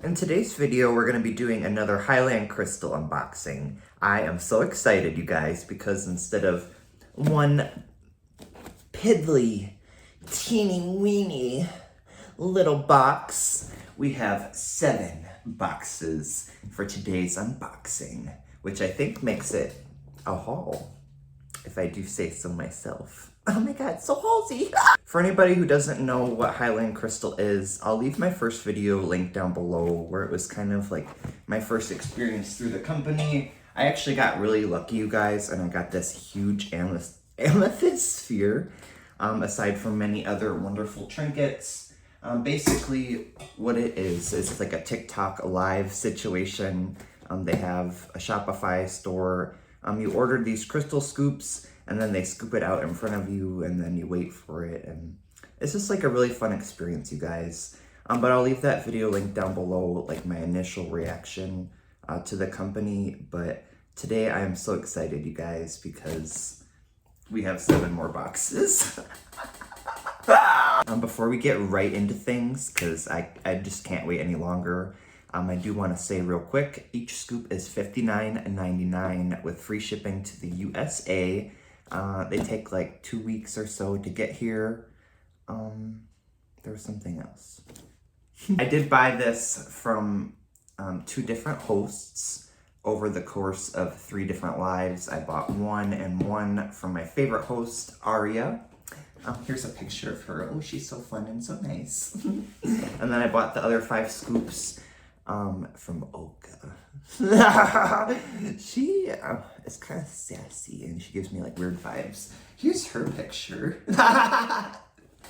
In today's video, we're going to be doing another Highland crystal unboxing. I am so excited, you guys, because instead of one piddly, teeny weeny little box, we have 7 boxes for today's unboxing, which I think makes it a haul, if I do say so myself. Oh my god, so halsy! For anybody who doesn't know what Highland crystal is, I'll leave my first video linked down below where it was kind of like my first experience through the company. I actually got really lucky, you guys, and I got this huge amethyst sphere, aside from many other wonderful trinkets. Basically, what it is like a TikTok live situation. They have a Shopify store. You order these crystal scoops, and then they scoop it out in front of you, and then you wait for it, and it's just like a really fun experience, you guys. But I'll leave that video linked down below, like my initial reaction to the company. But today I am so excited, you guys, because we have 7 more boxes. Before we get right into things, because I just can't wait any longer, I do want to say real quick, each scoop is $59.99 with free shipping to the USA. They take like 2 weeks or so to get here. There was something else. I did buy this from 2 different hosts over the course of 3 different lives. I bought 1 and 1 from my favorite host, Aria. Here's a picture of her. Oh, she's so fun and so nice. And then I bought the other 5 scoops from Oka. She is kind of sassy and she gives me like weird vibes. Here's her picture.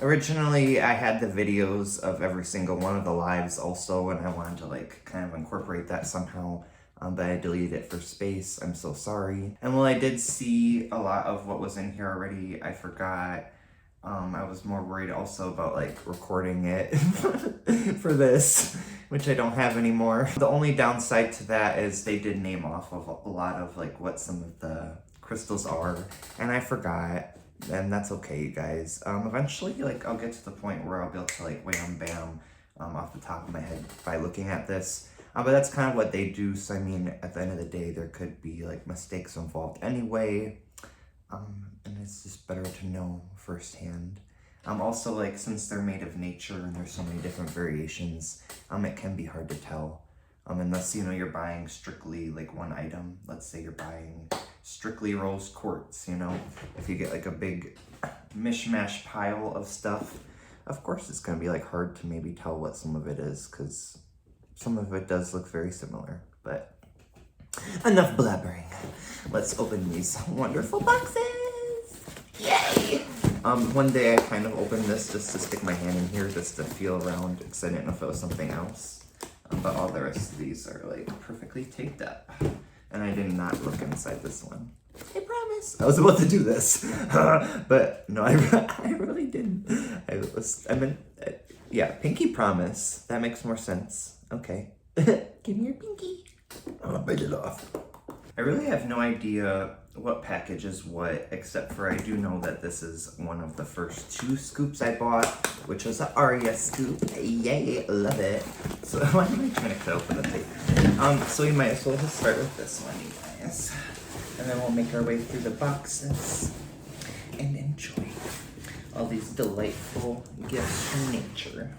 Originally, I had the videos of every single one of the lives also, and I wanted to like kind of incorporate that somehow, but I deleted it for space. I'm so sorry. And while I did see a lot of what was in here already, I forgot. I was more worried also about like recording it for this, which I don't have anymore. The only downside to that is they did name off of a lot of like what some of the crystals are, and I forgot, and that's okay, you guys. Eventually, like I'll get to the point where I'll be able to like wham bam off the top of my head by looking at this. But that's kind of what they do, so I mean, at the end of the day, there could be like mistakes involved anyway. And it's just better to know firsthand. Also, like, since they're made of nature and there's so many different variations, it can be hard to tell. Unless, you know, you're buying strictly, like, one item. Let's say you're buying strictly rose quartz, you know? If you get, like, a big mishmash pile of stuff, of course it's gonna be, like, hard to maybe tell what some of it is, because some of it does look very similar, but enough blabbering. Let's open these wonderful boxes. Yay! One day I kind of opened this just to stick my hand in here just to feel around because I didn't know if it was something else. But all the rest of these are like perfectly taped up. And I did not look inside this one. I promise. I was about to do this. But no, I really didn't. Yeah, pinky promise. That makes more sense. Okay. Give me your pinky. I'm gonna bite it off. I really have no idea what package is what, except for I do know that this is one of the first 2 scoops I bought, which was an Aria scoop. Yay, love it. So why am I trying to cut open the tape? So we might as well just start with this one, you guys. And then we'll make our way through the boxes and enjoy all these delightful gifts from nature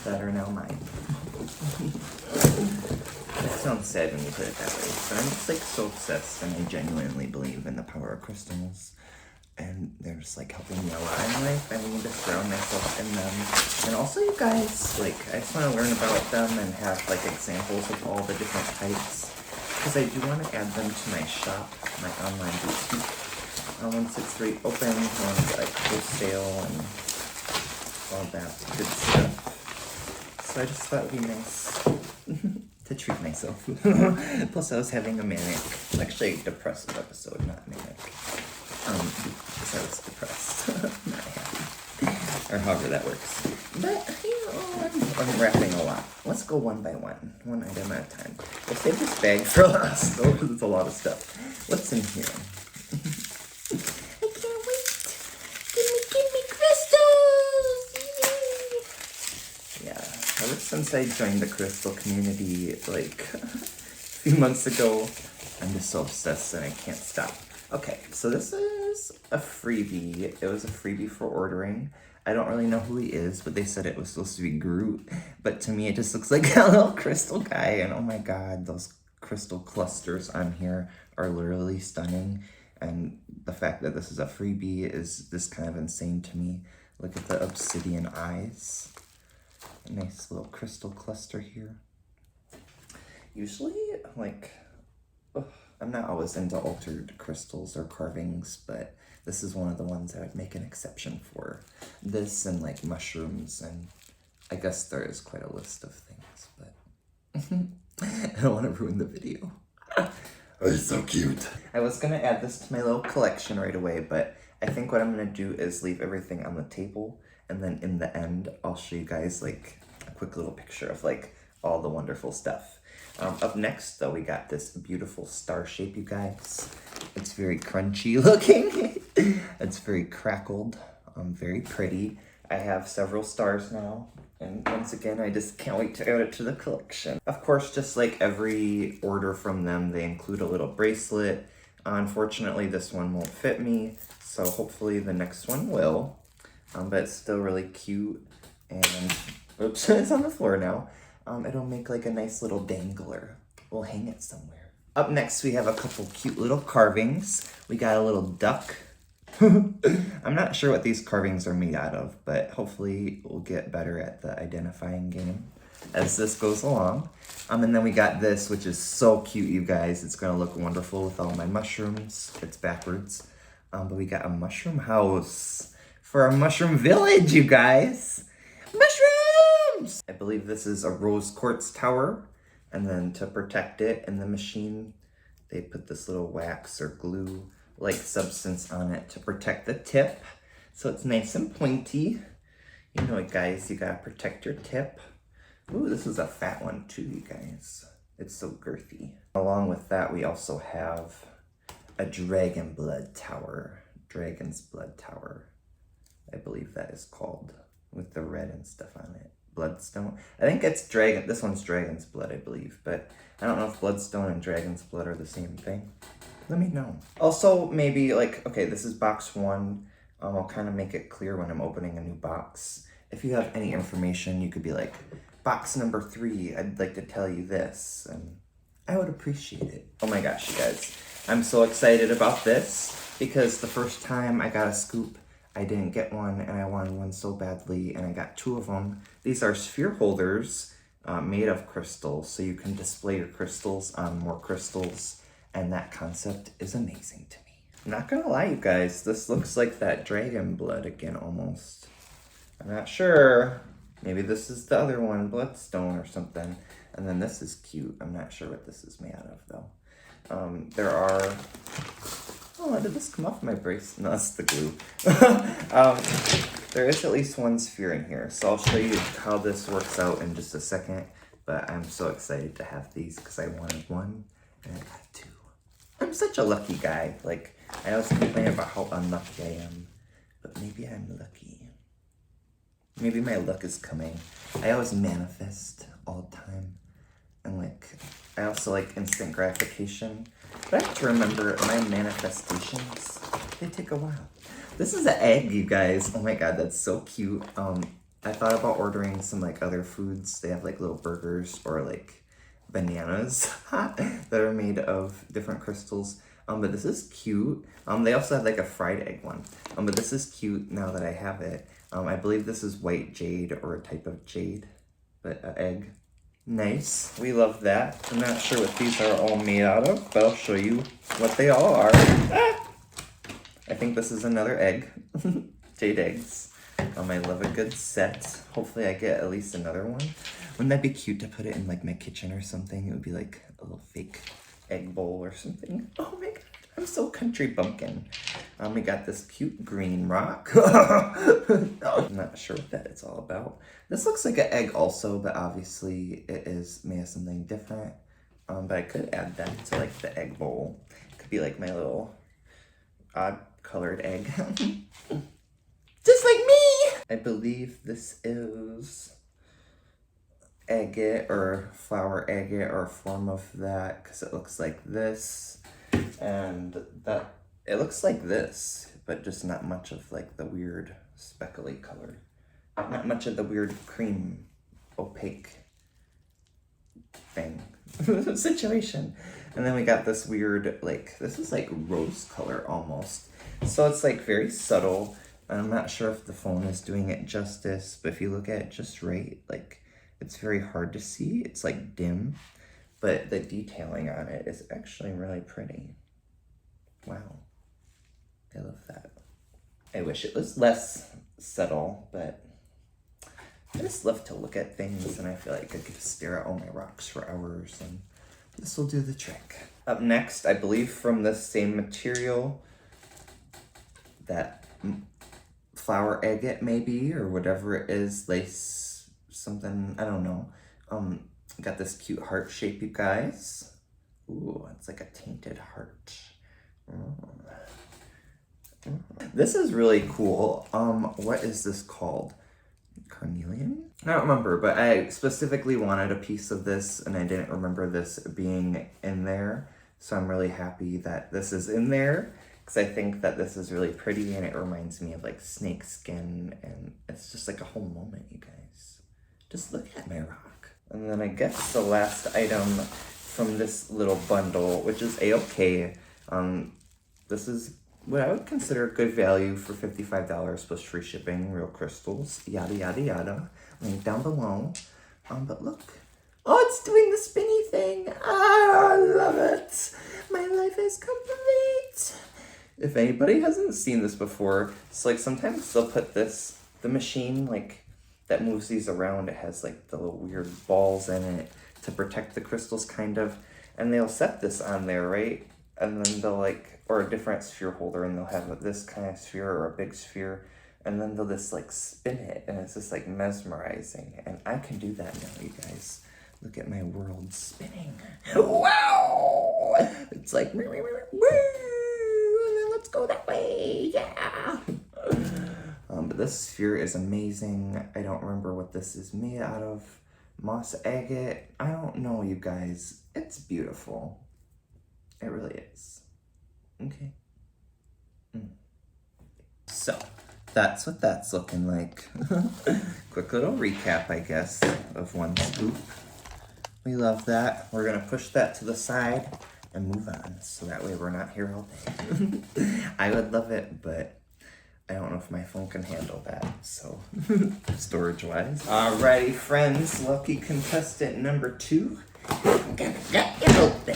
that are now mine. That sounds sad when you put it that way, but I'm just like so obsessed, and I genuinely believe in the power of crystals, and they're just like helping me a lot in life. I need to surround myself in them, and also, you guys, like I just want to learn about them and have like examples of all the different types, because I do want to add them to my shop, my online boutique. Once it's right open, I want to get like wholesale and all that good stuff. So I just thought it would be nice to treat myself. Plus I was having a manic, actually depressive episode, not manic. Because I was depressed, not happy. Or however that works. But, you know, I'm wrapping a lot. Let's go one by one item at a time. We'll save this bag for last, though, because it's a lot of stuff. What's in here? I can't wait. Give me crystals! Yay! Yeah, ever since since I joined the crystal community like a few months ago. I'm just so obsessed and I can't stop. Okay, so this is a freebie. It was a freebie for ordering. I don't really know who he is, but they said it was supposed to be Groot. But to me, it just looks like a little crystal guy. And oh my god, those crystal clusters on here are literally stunning. And the fact that this is a freebie is just kind of insane to me. Look at the obsidian eyes. A nice little crystal cluster here. Usually, like, I'm not always into altered crystals or carvings, but this is one of the ones I would make an exception for. This and like mushrooms, and I guess there is quite a list of things, but I don't want to ruin the video. It's so cute. I was gonna add this to my little collection right away, but I think what I'm gonna do is leave everything on the table, and then in the end, I'll show you guys like a quick little picture of like all the wonderful stuff. Up next, though, we got this beautiful star shape, you guys. It's very crunchy looking. It's very crackled, very pretty. I have several stars now, and once again, I just can't wait to add it to the collection. Of course, just like every order from them, they include a little bracelet. Unfortunately, this one won't fit me, so hopefully the next one will. But it's still really cute, and oops, it's on the floor now. It'll make like a nice little dangler. We'll hang it somewhere. Up next, we have a couple cute little carvings. We got a little duck. I'm not sure what these carvings are made out of, but hopefully we'll get better at the identifying game as this goes along. And then we got this, which is so cute, you guys. It's gonna look wonderful with all my mushrooms. It's backwards. But we got a mushroom house for our mushroom village, you guys. Mushrooms! I believe this is a rose quartz tower. And then to protect it in the machine, they put this little wax or glue-like substance on it to protect the tip. So it's nice and pointy. You know it, guys. You gotta protect your tip. Ooh, this is a fat one too, you guys. It's so girthy. Along with that, we also have a dragon blood tower. Dragon's blood tower. I believe that is called, with the red and stuff on it. Bloodstone. I think it's dragon. This one's dragon's blood, I believe, but I don't know if bloodstone and dragon's blood are the same thing. Let me know. Also, maybe like, okay, this is box 1. I'll kind of make it clear when I'm opening a new box. If you have any information, you could be like, box number 3, I'd like to tell you this, and I would appreciate it. Oh my gosh, you guys. I'm so excited about this because the first time I got a scoop, I didn't get one, and I wanted one so badly, and I got 2 of them. These are sphere holders made of crystals, so you can display your crystals on more crystals, and that concept is amazing to me. I'm not gonna lie, you guys, this looks like that dragon blood again, almost. I'm not sure. Maybe this is the other one, bloodstone or something. And then this is cute. I'm not sure what this is made out of, though. There are... Oh, did this come off my brace? No, that's the glue. There is at least one sphere in here, so I'll show you how this works out in just a second. But I'm so excited to have these because I wanted 1 and I got 2. I'm such a lucky guy. Like, I always complain about how unlucky I am, but maybe I'm lucky. Maybe my luck is coming. I always manifest all the time. And like, I also like instant gratification. But I have to remember my manifestations, they take a while. This is an egg, you guys. Oh my god, that's so cute. I thought about ordering some like other foods. They have like little burgers or like bananas that are made of different crystals. But this is cute. They also have like a fried egg one. But this is cute now that I have it. I believe this is white jade or a type of jade, but an egg. Nice. We love that. I'm not sure what these are all made out of, but I'll show you what they all are. Ah! I think this is another egg. Jade eggs. I love a good set. Hopefully I get at least another one. Wouldn't that be cute to put it in like my kitchen or something? It would be like a little fake egg bowl or something. Oh my god, I'm so country bumpkin. We got this cute green rock. I'm not sure what that is all about. This looks like an egg also, but obviously it is made of something different. But I could add that to like the egg bowl. It could be like my little odd colored egg. Just like me! I believe this is agate or flower agate or a form of that, because it looks like this, and that it looks like this, but just not much of like the weird speckly color, not much of the weird cream opaque thing situation. And then we got this weird, like, this is like rose color almost, so it's like very subtle. I'm not sure if the phone is doing it justice, but if you look at it just right, like, it's very hard to see. It's like dim, but the detailing on it is actually really pretty. Wow, I love that. I wish it was less subtle, but I just love to look at things, and I feel like I could stare at all my rocks for hours, and this will do the trick. Up next, I believe from the same material, that flower agate maybe, or whatever it is, lace something, I don't know. Got this cute heart shape, you guys. Ooh, it's like a tainted heart. This is really cool. What is this called? Carnelian? I don't remember, but I specifically wanted a piece of this, and I didn't remember this being in there. So I'm really happy that this is in there, because I think that this is really pretty, and it reminds me of like snake skin, and it's just like a whole moment, you guys. Just look at my rock. And then I guess the last item from this little bundle, which is a-okay. This is what I would consider good value for $55 plus free shipping, real crystals, yada, yada, yada. Link down below. But look. Oh, it's doing the spinny thing. Ah, I love it. My life is complete. If anybody hasn't seen this before, it's like sometimes they'll put this, the machine like that moves these around, it has like the little weird balls in it to protect the crystals kind of, and they'll set this on there, right? And then they'll like, or a different sphere holder, and they'll have this kind of sphere or a big sphere, and then they'll just like spin it, and it's just like mesmerizing. And I can do that now, you guys. Look at my world spinning. Wow! It's like, woo, and then let's go that way, yeah! But this sphere is amazing. I don't remember what this is made out of. Moss agate. I don't know, you guys. It's beautiful. It really is. Okay. So, that's what that's looking like. Quick little recap, I guess, of one scoop. We love that. We're gonna push that to the side and move on, so that way we're not here all day. I would love it, but I don't know if my phone can handle that, so storage-wise. Alrighty, friends, lucky contestant number 2. I'm gonna get it open.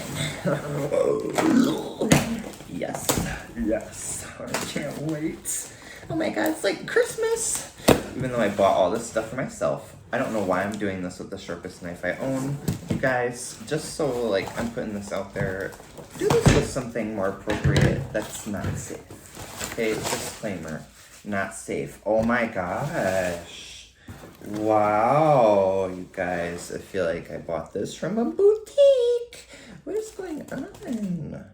Yes, yes, I can't wait. Oh my god, it's like Christmas. Even though I bought all this stuff for myself, I don't know why I'm doing this with the sharpest knife I own. You guys, just so like I'm putting this out there, do this with something more appropriate that's not safe. Okay, disclaimer, not safe. Oh my gosh. Wow, you guys, I feel like I bought this from a boutique. What is going on?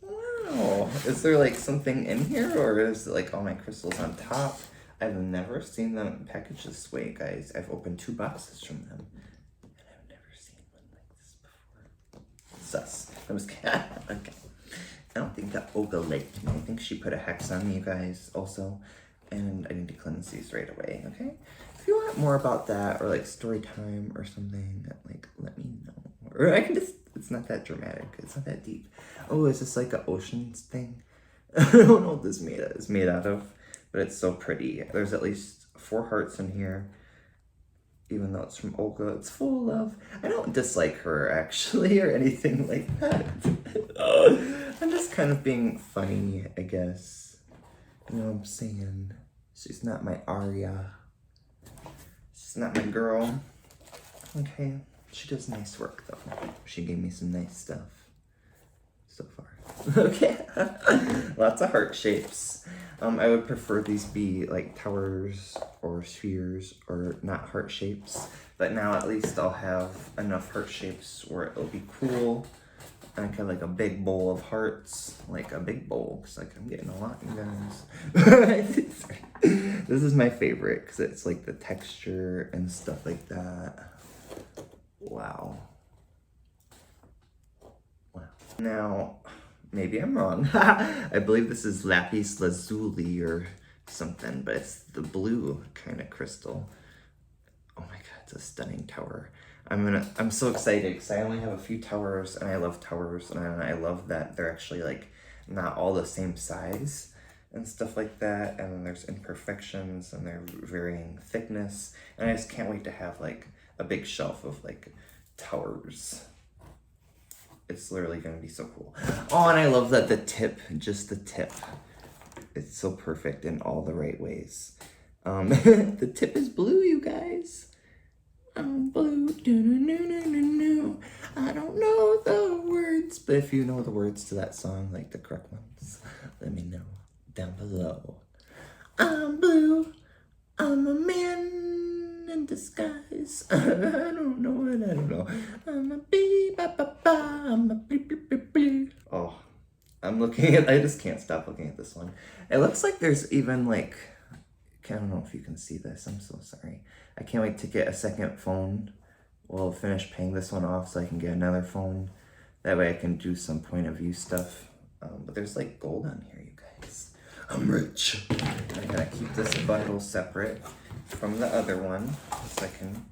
Wow, is there like something in here, or is it like all my crystals on top? I've never seen them packaged this way, guys. I've opened 2 boxes from them, and I've never seen one like this before. Sus. I was okay. I don't think that Olga liked me. I think she put a hex on me, you guys, also. And I need to cleanse these right away, okay? If you want more about that, or like story time or something, like let me know. Or I can just, it's not that dramatic. It's not that deep. Oh, is this like an oceans thing? I don't know what this is made out of, but it's so pretty. There's at least 4 hearts in here. Even though it's from Olga, it's full of love. I don't dislike her, actually, or anything like that. I'm just kind of being funny, I guess. You know what I'm saying? She's not my Arya. She's not my girl. Okay. She does nice work, though. She gave me some nice stuff. So far. Okay. Lots of heart shapes. I would prefer these be like towers or spheres or not heart shapes. But now at least I'll have enough heart shapes where it'll be cool. And I can have like a big bowl of hearts. Like a big bowl. Because like I'm getting a lot, you guys. This is my favorite because it's like the texture and stuff like that. Wow. Wow. Now, maybe I'm wrong. I believe this is lapis lazuli or something, but it's the blue kind of crystal. Oh my god, it's a stunning tower. I'm so excited because I only have a few towers and I love towers, and I love that they're actually like not all the same size and stuff like that, and then there's imperfections and they're varying thickness, and I just can't wait to have like a big shelf of like towers. It's literally gonna be so cool. Oh, and I love that the tip, just the tip, it's so perfect in all the right ways. The tip is blue, you guys. I'm blue. I don't know the words, but if you know the words to that song, like the correct ones, let me know down below. I'm blue. I'm a man in disguise. I don't know it. I don't know. I'm a bee, ba ba ba. I'm a blee, blee, blee, blee. Oh, I'm looking at. I just can't stop looking at this one. It looks like there's even like. I don't know if you can see this. I'm so sorry. I can't wait to get a second phone. We'll finish paying this one off so I can get another phone. That way I can do some point of view stuff. But there's like gold on here, you guys. I'm rich. I'm gonna keep this bundle separate from the other one so I can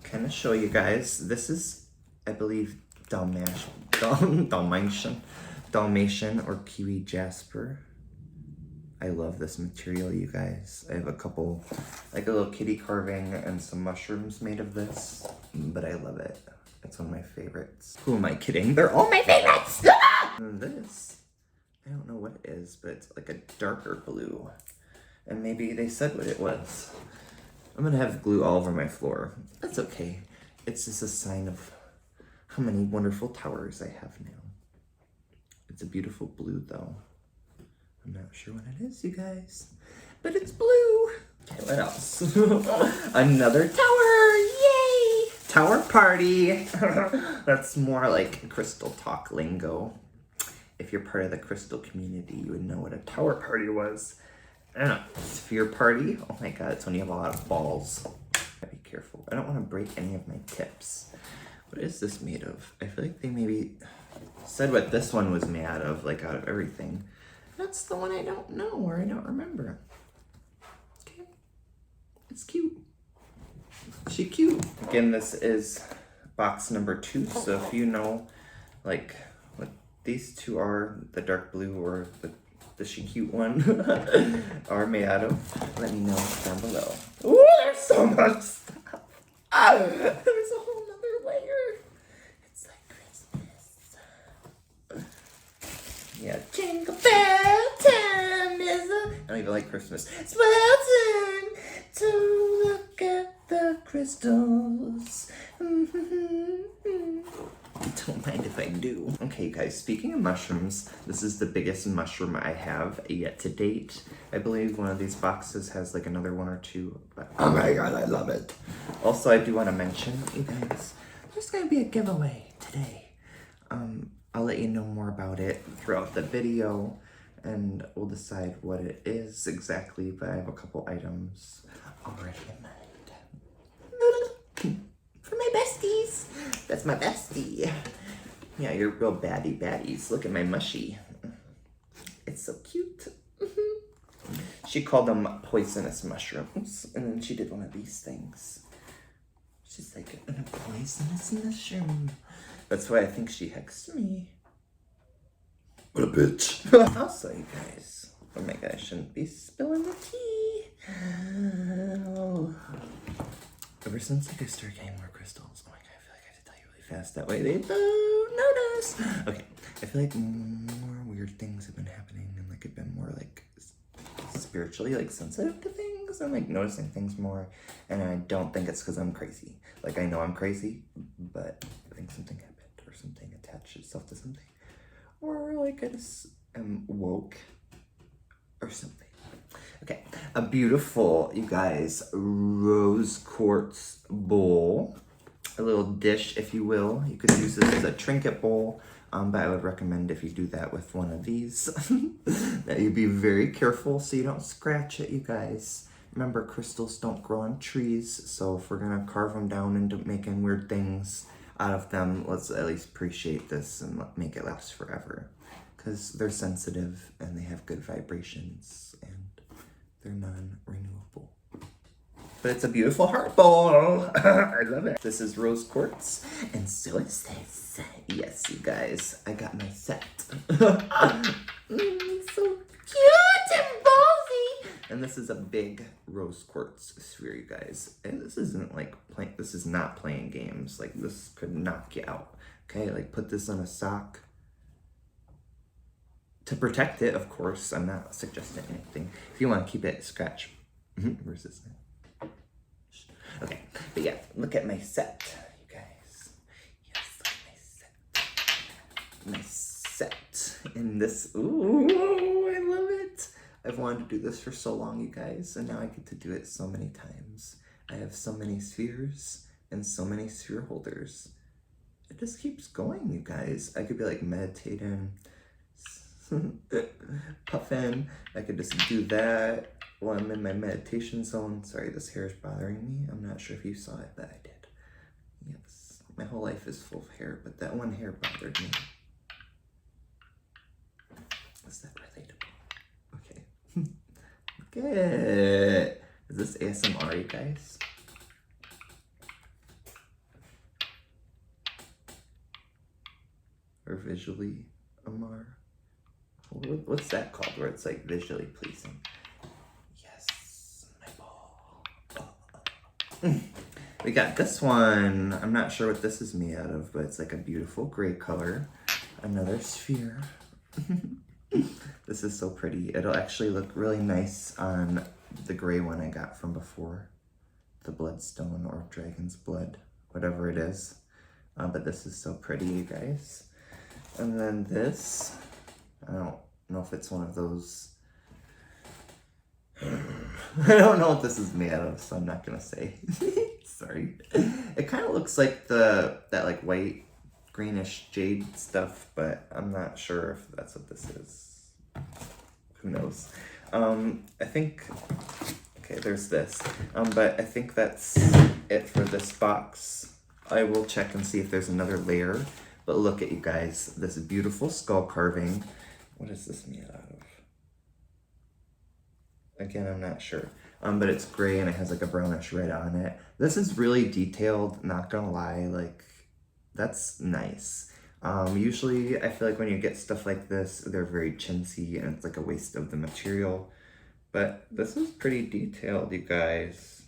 kind of show you guys. This is, I believe, Dalmatian or Kiwi Jasper. I love this material, you guys. I have a couple, like a little kitty carving and some mushrooms made of this, but I love it. It's one of my favorites. Who am I kidding? They're all my favorites! And this, I don't know what it is, but it's like a darker blue. And maybe they said what it was. I'm gonna have glue all over my floor. That's okay. It's just a sign of how many wonderful towers I have now. It's a beautiful blue though. I'm not sure what it is, you guys, but it's blue. Okay, what else? Another tower, yay! Tower party. That's more like crystal talk lingo. If you're part of the crystal community, you would know what a tower party was. I don't know, sphere party. Oh my god, it's when you have a lot of balls. Gotta be careful. I don't want to break any of my tips. What is this made of? I feel like they maybe said what this one was made out of, like out of everything. That's the one I don't know or I don't remember. Okay. It's cute. She cute. Again, this is box number 2. So if you know like what these two are, the dark blue or the she cute one are made out of, let me know down below. Ooh, there's so much stuff. There's a whole nother layer. It's like Christmas. Yeah, jingle bell time is a... I don't even like Christmas. It's well time to look at the crystals. Don't mind if I do. Okay, guys, speaking of mushrooms, this is the biggest mushroom I have yet to date. I believe one of these boxes has like another 1 or 2, but oh my god, I love it. Also, I do want to mention, you guys, there's gonna be a giveaway today. I'll let you know more about it throughout the video, and we'll decide what it is exactly, but I have a couple items already in mind. For my besties. That's my bestie. Yeah, you're real baddies. Look at my mushy. It's so cute. She called them poisonous mushrooms, and then she did one of these things. She's like, a poisonous mushroom. That's why I think she hexed me. What a bitch. Also, you guys. Oh my god, I shouldn't be spilling the tea. Oh. Ever since I started getting more crystals, oh my god, I feel like I have to tell you really fast. That way they don't notice. Okay, I feel like more weird things have been happening, and like I've been more like spiritually like sensitive to things. I'm like noticing things more, and I don't think it's because I'm crazy. Like I know I'm crazy, but I think something happened or something attached itself to something, or like I just am woke or something. Okay, a beautiful, you guys, rose quartz bowl. A little dish, if you will. You could use this as a trinket bowl, but I would recommend if you do that with one of these, that you be very careful so you don't scratch it, you guys. Remember, crystals don't grow on trees, so if we're gonna carve them down into making weird things, out of them, let's at least appreciate this and make it last forever. Because they're sensitive and they have good vibrations and they're non-renewable. But it's a beautiful heart bowl. I love it. This is rose quartz, and so is this. Yes, you guys, I got my set. So cute and ballsy. And this is a big rose quartz sphere, you guys. And this isn't like playing. This is not playing games. Like this could knock you out. Okay, like put this on a sock. To protect it, of course. I'm not suggesting anything. If you want to keep it scratch resistant. Okay, but yeah, look at my set, you guys. Yes, look at my set. My set. And this, ooh, I love it. I've wanted to do this for so long, you guys, and now I get to do it so many times. I have so many spheres and so many sphere holders. It just keeps going, you guys. I could be like meditating, puffing. I could just do that while I'm in my meditation zone. Sorry, this hair is bothering me. I'm not sure if you saw it, but I did. Yes, my whole life is full of hair, but that one hair bothered me. Is that relatable? Okay. Good. Is this ASMR, you guys? Or visually AMR? What's that called, where it's like visually pleasing? Yes, my ball. We got this one. I'm not sure what this is made out of, but it's like a beautiful gray color. Another sphere. This is so pretty. It'll actually look really nice on the gray one I got from before. The bloodstone or dragon's blood, whatever it is. But this is so pretty, you guys. And then this, I don't know if it's one of those. I don't know what this is made out of, so I'm not gonna say. Sorry. It kind of looks like that like white greenish jade stuff, but I'm not sure if that's what this is. Who knows? I think, okay, there's this. But I think that's it for this box. I will check and see if there's another layer. But look at you guys, this beautiful skull carving. What is this made out of? Again, I'm not sure. But it's gray and it has like a brownish red on it. This is really detailed, not gonna lie, like, that's nice. Usually I feel like when you get stuff like this, they're very chintzy and it's like a waste of the material. But this is pretty detailed, you guys.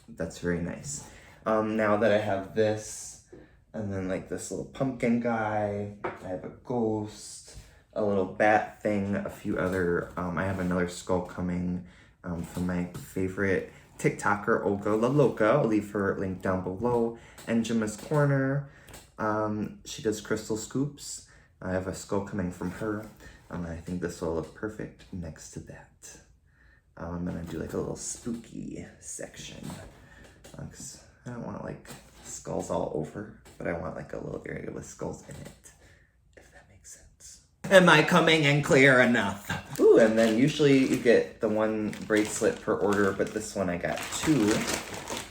That's very nice. Now that I have this, and then like this little pumpkin guy, I have a ghost, a little bat thing, a few other, I have another skull coming from my favorite TikToker, Olga La Loca. I'll leave her link down below. And Gemma's Corner, she does crystal scoops. I have a skull coming from her. I think this will look perfect next to that. I'm gonna do like a little spooky section. 'Cause I don't want like skulls all over, but I want like a little area with skulls in it, if that makes sense. Am I coming in clear enough? Ooh, and then usually you get the one bracelet per order, but this one I got two.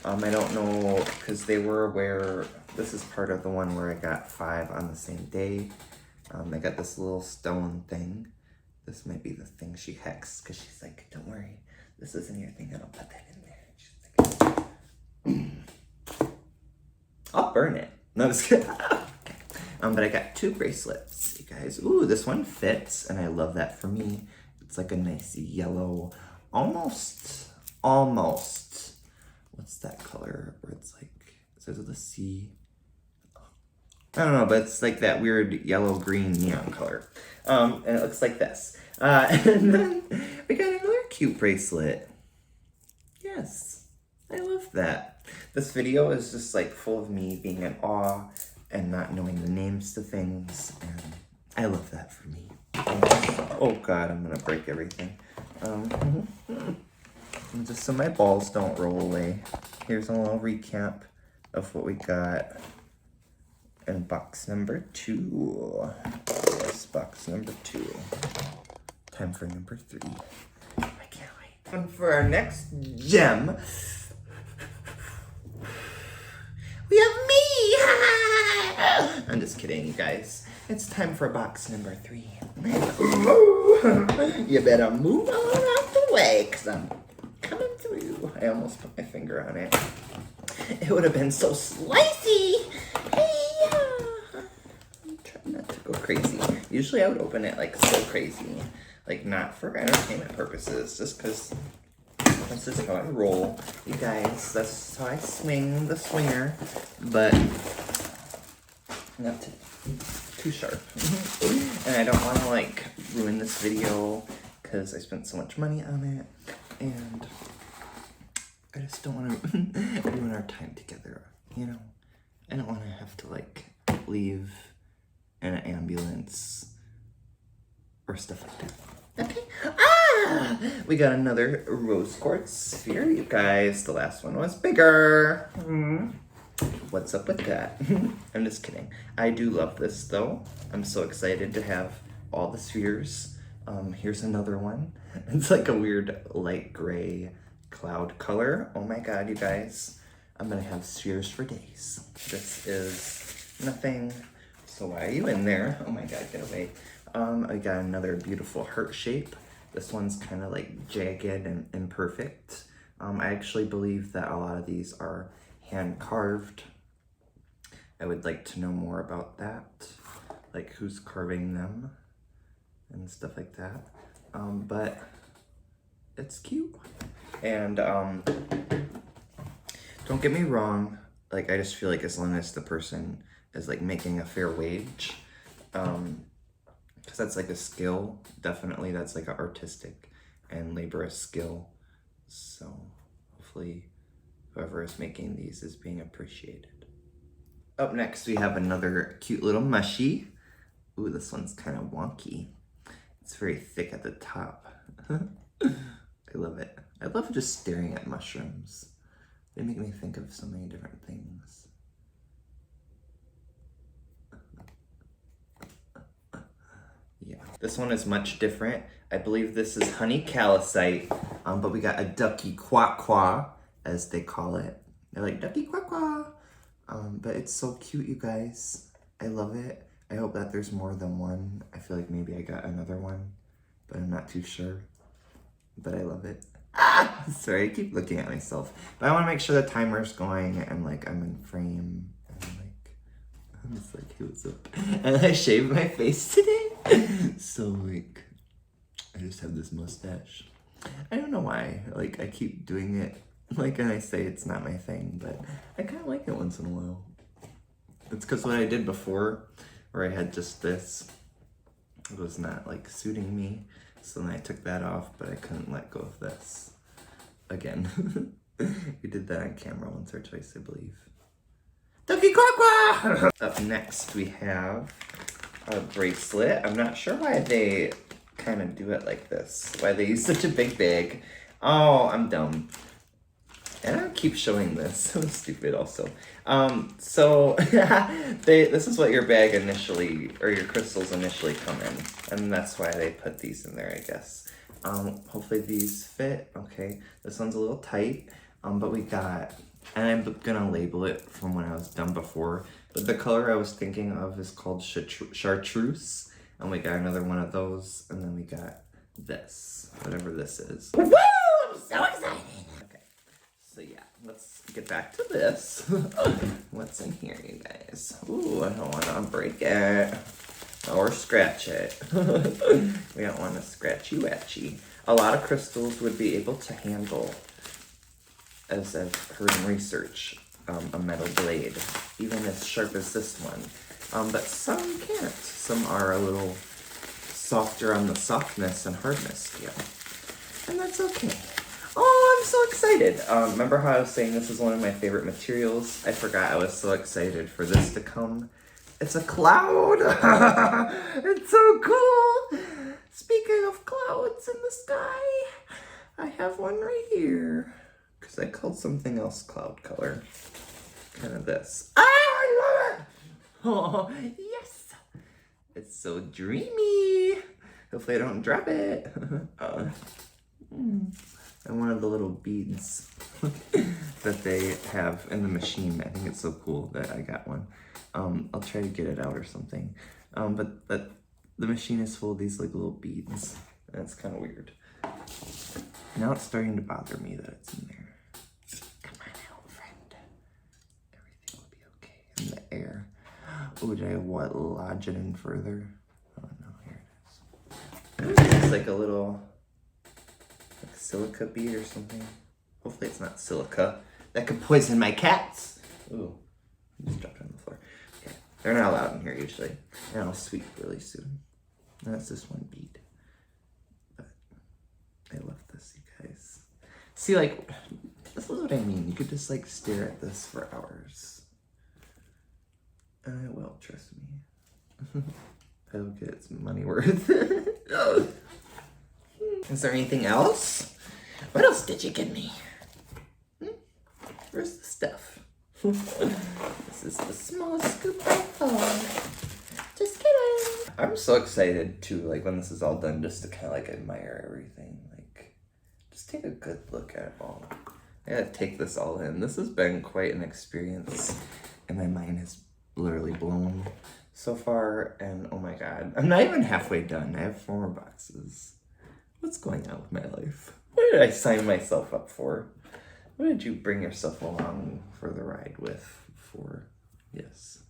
I don't know, because they were aware, this is part of the one where I got 5 on the same day. I got this little stone thing. This might be the thing she hexed, because she's like, don't worry, this isn't your thing, and I'll put that in there. She's like, I'll burn it. No, I'm just kidding. But I got 2 bracelets, you guys. Ooh, this one fits, and I love that for me. It's like a nice yellow, almost, what's that color? Where it's like, it says with a C. I don't know, but it's like that weird yellow-green neon color. And it looks like this. And then we got another cute bracelet. Yes, I love that. This video is just like full of me being in awe and not knowing the names to things, and I love that for me. Oh God, I'm gonna break everything. Just so my balls don't roll away. Here's a little recap of what we got in box number 2. Yes, box number 2. Time for number 3. I can't wait. And for our next gem, We have me! I'm just kidding, you guys. It's time for box number 3. You better move on out the way, because I'm coming through. I almost put my finger on it. It would have been so slicey. Hey, I'm trying not to go crazy. Usually I would open it like so crazy. Like not for entertainment purposes, just because this is how I roll. You guys, that's how I swing the swinger. But not too sharp. And I don't want to like ruin this video because I spent so much money on it. And I just don't want to ruin our time together, you know? I don't want to have to like leave in an ambulance or stuff like that. Okay. Ah! We got another rose quartz sphere, you guys. The last one was bigger. What's up with that? I'm just kidding. I do love this though. I'm so excited to have all the spheres. Here's another one. It's like a weird light gray cloud color. Oh my god, you guys. I'm gonna have spheres for days. This is nothing. So why are you in there? Oh my god, get away. I got another beautiful heart shape. This one's kind of like jagged and imperfect. I actually believe that a lot of these are hand carved. I would like to know more about that, like who's carving them and stuff like that. But it's cute. And don't get me wrong, like I just feel like as long as the person is like making a fair wage, because that's like a skill, definitely that's like an artistic and laborious skill. So hopefully whoever is making these is being appreciated. Up next we have another cute little mushy. Ooh, this one's kind of wonky. It's very thick at the top. I love it. I love just staring at mushrooms. They make me think of so many different things. Yeah, this one is much different. I believe this is honey calcite, but we got a ducky quack, as they call it. They're like ducky quack. But it's so cute, you guys. I love it. I hope that there's more than one. I feel like maybe I got another one, but I'm not too sure. But I love it. Ah! Sorry, I keep looking at myself. But I want to make sure the timer's going and like I'm in frame. And like, I'm just like, hey, what's up? And I shaved my face today. So like, I just have this mustache. I don't know why. Like, I keep doing it. Like, and I say it's not my thing, but I kind of like it once in a while. It's because what I did before, where I had just this, it was not like suiting me. So then I took that off, but I couldn't let go of this again. We did that on camera once or twice, I believe. Ducky quack. Up next, we have a bracelet. I'm not sure why they kind of do it like this. Why they use such a big bag. Oh, I'm dumb. And I'll keep showing this. So stupid also. So this is what your bag initially, or your crystals initially come in. And that's why they put these in there, I guess. Hopefully these fit. Okay, this one's a little tight. But we got, and I'm gonna label it from when I was done before. But the color I was thinking of is called chartreuse. And we got another one of those. And then we got this, whatever this is. Woo! I'm so excited! Okay. So yeah, let's get back to this. What's in here, you guys? Ooh, I don't want to break it or scratch it. We don't want to scratchy-watchy. A lot of crystals would be able to handle, as I've heard in research, a metal blade, even as sharp as this one. But some can't. Some are a little softer on the softness and hardness scale. And that's okay. Oh, I'm so excited. Remember how I was saying this is one of my favorite materials? I forgot I was so excited for this to come. It's a cloud. It's so cool. Speaking of clouds in the sky, I have one right here. Because I called something else cloud color. Kind of this. Ah, I love it. Oh, yes. It's so dreamy. Hopefully I don't drop it. and one of the little beads that they have in the machine. I think it's so cool that I got one. I'll try to get it out or something. But the machine is full of these like little beads, and it's kind of weird. Now it's starting to bother me that it's in there. Come on out, friend. Everything will be okay. In the air. Oh, did I lodge it in further? Oh no, here it is. It's like a little like silica bead or something. Hopefully it's not silica. That could poison my cats. Ooh, I just dropped it on the floor. Okay, they're not allowed in here usually. And I'll sweep really soon. And that's just one bead. But I love this, you guys. See, like, this is what I mean. You could just like stare at this for hours. And I will, trust me. It'll get its money worth. Is there anything else? What else did you give me? Where's the stuff? This is the smallest scoop by far. Just kidding. I'm so excited too, like when this is all done, just to kind of like admire everything. Like, just take a good look at it all. I gotta take this all in. This has been quite an experience, and my mind is literally blown so far. And oh my god, I'm not even halfway done. I have 4 more boxes. What's going on with my life? What did I sign myself up for? What did you bring yourself along for the ride with for? Yes.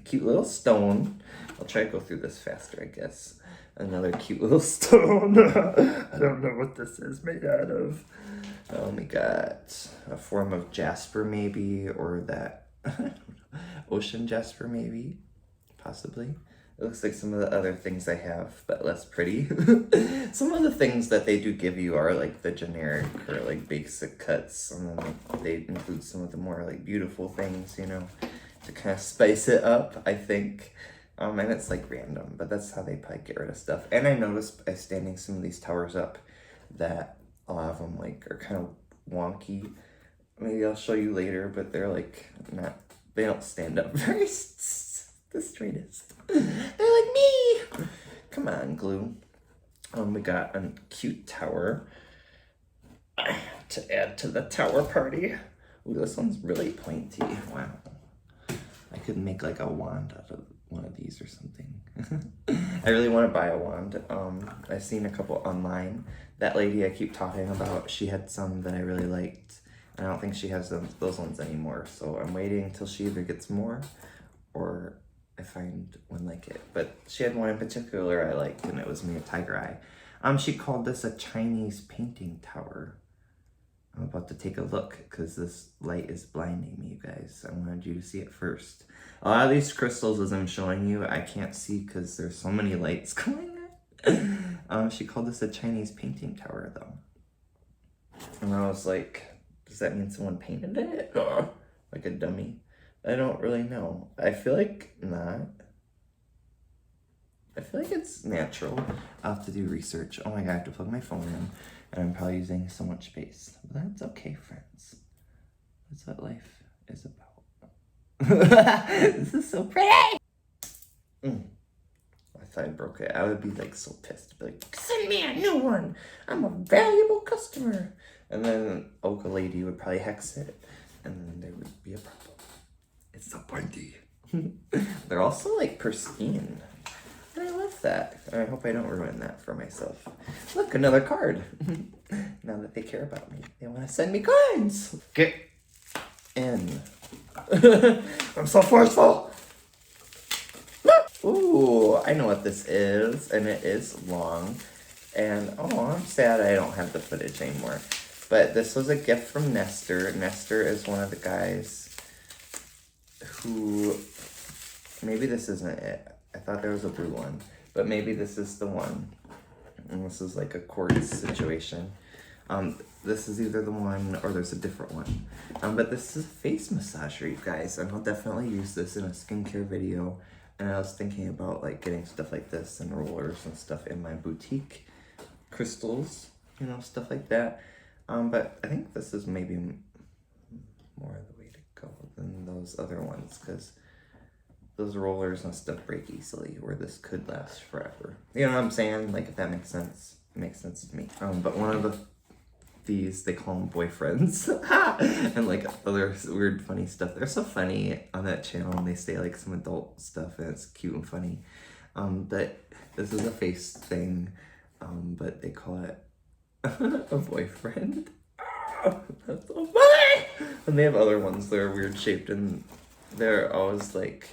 Cute little stone. I'll try to go through this faster, I guess. Another cute little stone. I don't know what this is made out of. We got a form of jasper maybe, or that ocean jasper maybe, possibly. It looks like some of the other things I have, but less pretty. Some of the things that they do give you are like the generic or like basic cuts, and then they include some of the more like beautiful things, you know, to kind of spice it up, I think. And it's like random, but that's how they probably get rid of stuff. And I noticed by standing some of these towers up that a lot of them like are kind of wonky. Maybe I'll show you later, but they're like not, they don't stand up very the straightest. They're like me. Come on, glue. We got a cute tower to add to the tower party. Ooh, this one's really pointy. Wow. I could make like a wand out of one of these or something. I really want to buy a wand. I've seen a couple online. That lady I keep talking about, she had some that I really liked. I don't think she has those ones anymore. So I'm waiting until she either gets more or I find one like it. But she had one in particular I liked, and it was me a tiger eye. She called this a Chinese painting tower. I'm about to take a look because this light is blinding me, you guys. I wanted you to see it first. A lot of these crystals, as I'm showing you, I can't see because there's so many lights going on. She called this a Chinese painting tower, though. And I was like, does that mean someone painted it? Like a dummy? I don't really know. I feel like not. I feel like it's natural. I'll have to do research. Oh my god, I have to plug my phone in. And I'm probably using so much space. But that's okay, friends. That's what life is about. This is so pretty! I thought I broke it. I would be like so pissed. Be like, send me a new one! I'm a valuable customer! And then Oka Lady would probably hex it. And then there would be a problem. It's so pointy. They're also like pristine. I love that. I hope I don't ruin that for myself. Look, another card. Now that they care about me, they want to send me cards. Get in. I'm so forceful. Ooh, I know what this is, and it is long. And oh, I'm sad I don't have the footage anymore. But this was a gift from Nestor. Nestor is one of the guys who, maybe this isn't it. I thought there was a blue one, but maybe this is the one. And this is like a quartz situation. This is either the one or there's a different one. But this is a face massager, you guys, and I'll definitely use this in a skincare video. And I was thinking about like getting stuff like this and rollers and stuff in my boutique. Crystals, you know, stuff like that. But I think this is maybe more the way to go than those other ones, because those rollers and stuff break easily, where this could last forever. You know what I'm saying? Like, if that makes sense. It makes sense to me. But one of the these, they call them boyfriends, and like other weird funny stuff. They're so funny on that channel, and they say like some adult stuff, and it's cute and funny. But this is a face thing, but they call it a boyfriend. That's so funny! And they have other ones that are weird shaped, and they're always like,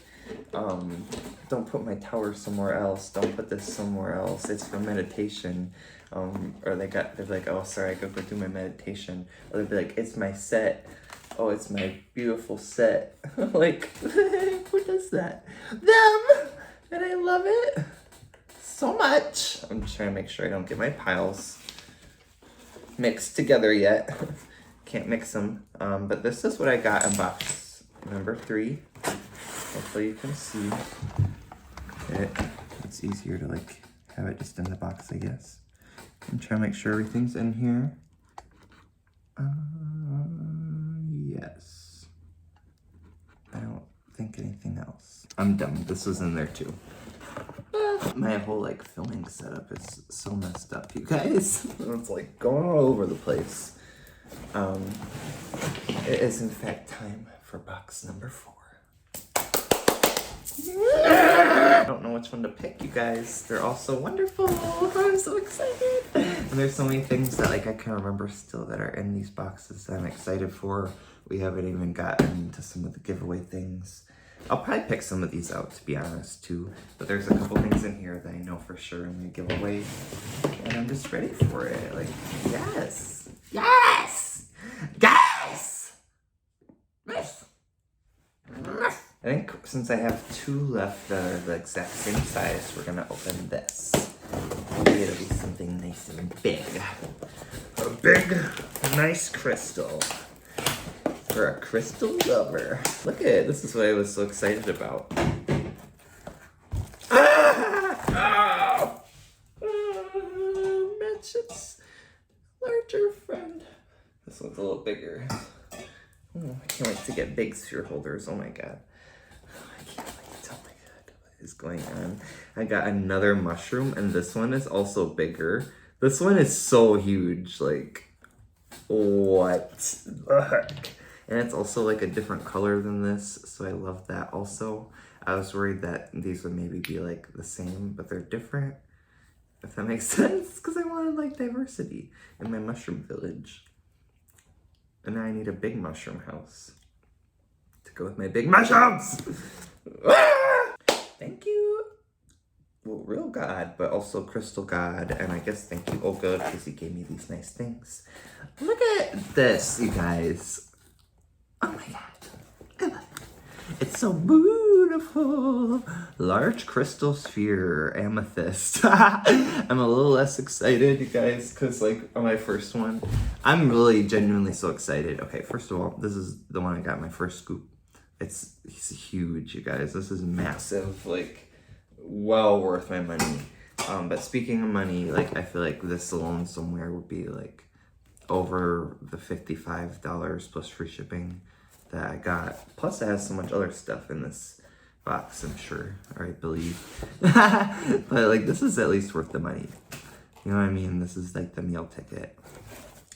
don't put my tower somewhere else, don't put this somewhere else, it's for meditation. Or they're like, oh sorry, I gotta go do my meditation. Or they'd be like, it's my set, oh it's my beautiful set. Like, who does that? Them! And I love it so much. I'm just trying to make sure I don't get my piles mixed together yet. Can't mix them. But this is what I got in box number 3. Hopefully you can see it. It's easier to like have it just in the box, I guess. I'm trying to make sure everything's in here. Yes. I don't think anything else. I'm done. This was in there too. My whole like filming setup is so messed up, you guys. It's like going all over the place. It is in fact time for box number 4. I don't know which one to pick, you guys. They're all so wonderful. I'm so excited. And there's so many things that like I can remember still that are in these boxes that I'm excited for. We haven't even gotten to some of the giveaway things. I'll probably pick some of these out, to be honest, too. But there's a couple things in here that I know for sure I'm gonna give away. And I'm just ready for it. Like, yes! Yes! Yes! Yes! I think since I have 2 left that are the exact same size, we're gonna open this. Maybe it'll be something nice and big. A big, nice crystal. For a crystal lover. Look at it. This is what I was so excited about. Matches larger friend. This one's a little bigger. Oh, I can't wait to get big sphere holders. Oh my god. I can't wait. Oh my god. What is going on? I got another mushroom, and this one is also bigger. This one is so huge. Like, what the heck? And it's also like a different color than this, so I love that also. I was worried that these would maybe be like the same, but they're different, if that makes sense, because I wanted like diversity in my mushroom village. And now I need a big mushroom house to go with my big mushrooms. Thank you. Well, real God, but also crystal God, and I guess thank you, oh good, because he gave me these nice things. Look at this, you guys. Oh my god. It's so beautiful. Large crystal sphere, amethyst. I'm a little less excited, you guys, because like on my first one, I'm really genuinely so excited. Okay, first of all, this is the one I got my first scoop. It's huge, you guys. This is massive, like well worth my money. But speaking of money, like I feel like this alone somewhere would be like over the $55 plus free shipping that I got. Plus it has so much other stuff in this box, I'm sure, or I believe. But like this is at least worth the money. You know what I mean? This is like the meal ticket.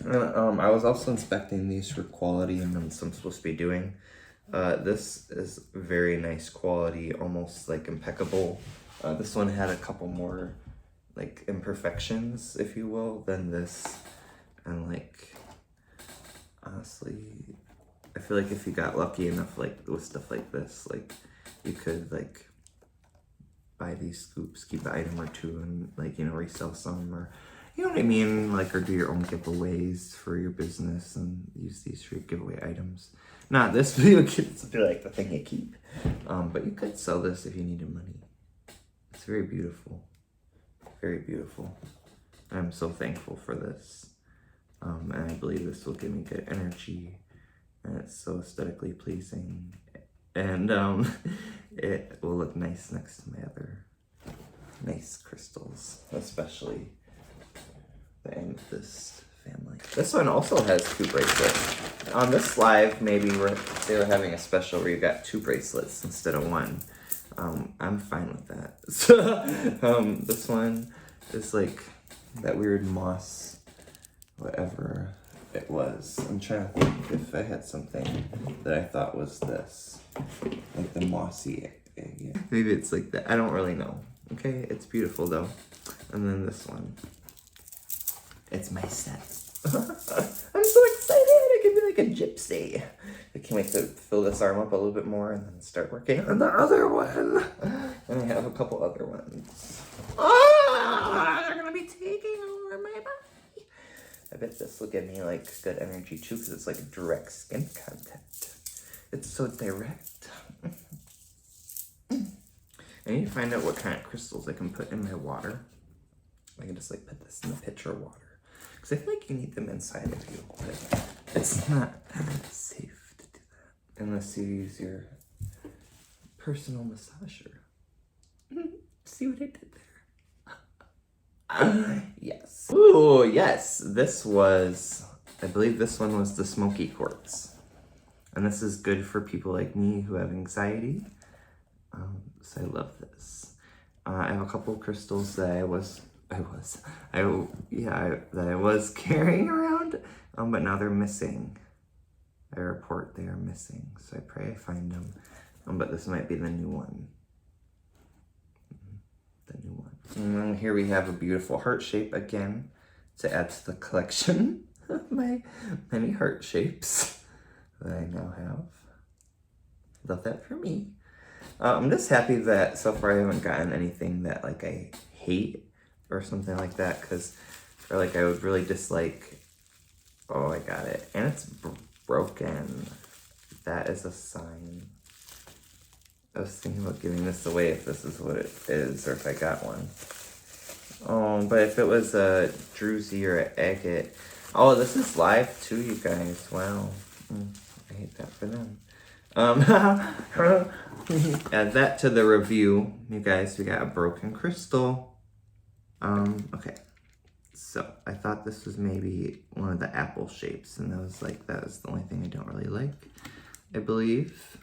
And, I was also inspecting these for quality and I'm supposed to be doing. This is very nice quality, almost like impeccable. This one had a couple more like imperfections, if you will, than this. And like, honestly, I feel like if you got lucky enough like with stuff like this, like you could like buy these scoops, keep an item or two and like, you know, resell some, or you know what I mean? Like, or do your own giveaways for your business and use these for your giveaway items. Not this video kits be like the thing you keep. But you could sell this if you needed money. It's very beautiful. Very beautiful. I'm so thankful for this. And I believe this will give me good energy. And it's so aesthetically pleasing. And it will look nice next to my other nice crystals. Especially the amethyst family. This one also has 2 bracelets. On this live, maybe they were having a special where you got 2 bracelets instead of 1. I'm fine with that. So, this one is like that weird moss, whatever. it was. I'm trying to think if I had something that I thought was this. Like the mossy area. Maybe it's like that. I don't really know. Okay, it's beautiful though. And then this one. It's my set. I'm so excited! I can be like a gypsy. I can't wait to fill this arm up a little bit more and then start working on the other one. And I have a couple other ones. Oh, they're gonna be taking over my body. I bet this will give me like good energy too because it's like direct skin contact. It's so direct. I need to find out what kind of crystals I can put in my water. I can just like put this in the pitcher of water. Because I feel like you need them inside of you. But it's not safe to do that. Unless you use your personal massager. See what I did there? Yes. Ooh, yes. This was, I believe this one was the smoky quartz. And this is good for people like me who have anxiety. So I love this. I have a couple crystals that I was carrying around, but now they're missing. I report they are missing, so I pray I find them. But this might be the new one. The new one. And then here we have a beautiful heart shape again to add to the collection of my many heart shapes that I now have. Love that for me. I'm just happy that so far I haven't gotten anything that like I hate or something like that, because or like I would really dislike. Oh, I got it, and it's broken. That is a sign. I was thinking about giving this away if this is what it is, or if I got one. Oh, but if it was a druzy or an agate. Oh, this is live too, you guys. Wow. I hate that for them. Add that to the review, you guys. We got a broken crystal. Okay. So I thought this was maybe one of the apple shapes, and that was the only thing I don't really like, I believe.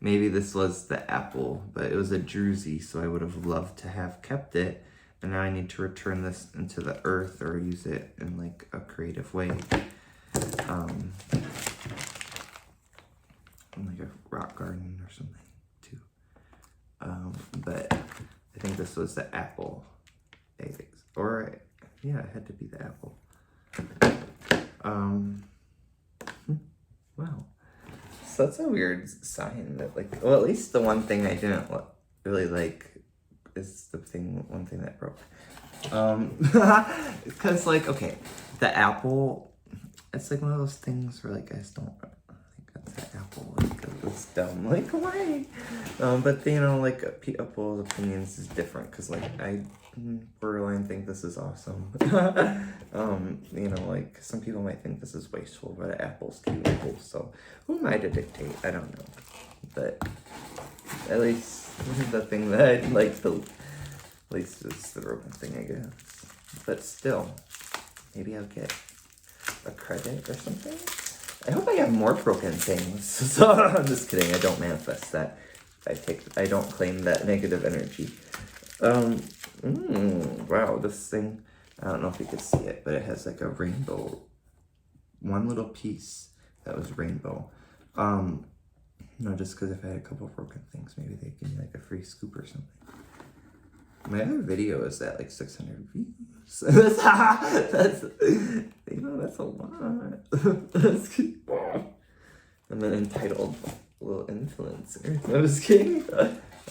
Maybe this was the apple, but it was a druzy, so I would have loved to have kept it. And now I need to return this into the earth or use it in like a creative way. In like a rock garden or something too. But I think this was the apple eggs. Or yeah, it had to be the apple. Wow. So that's a weird sign that like, well, at least the one thing I didn't really like is one thing that broke. Because like, okay, the apple, it's like one of those things where like I just don't think that's the apple. Like, it's dumb. Like, why? But you know, like people's opinions is different because like I borderline think this is awesome. You know, like some people might think this is wasteful, but apple's beautiful. So who am I to dictate? I don't know. But at least the thing that I'd like the least is the broken thing, I guess. But still, maybe I'll get a credit or something. I hope I have more broken things. So I'm just kidding. I don't manifest that. I don't claim that negative energy. Wow, this thing, I don't know if you could see it, but it has like a rainbow. One little piece that was rainbow. No, just because if I had a couple broken things, maybe they give me like a free scoop or something. My other video is at like 600 views. that's you know, that's a lot. And then entitled Little Influencer. I'm just kidding.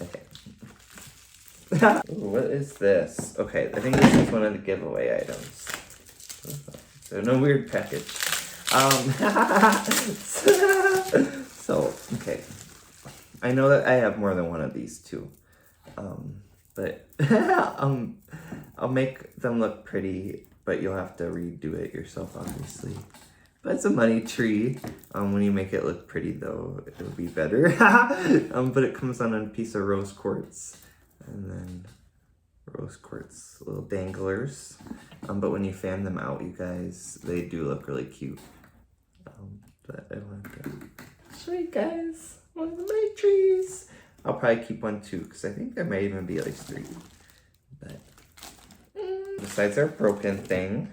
Okay. Ooh, what is this? Okay, I think this is one of the giveaway items. So no weird package. So, okay. I know that I have more than one of these too. But I'll make them look pretty, but you'll have to redo it yourself, obviously. But it's a money tree. When you make it look pretty, though, it'll be better. But it comes on a piece of rose quartz, and then rose quartz little danglers. But when you fan them out, you guys, they do look really cute. But I wanted to show you guys one of the money trees. I'll probably keep one too, because I think there may even be like 3. But besides our broken thing,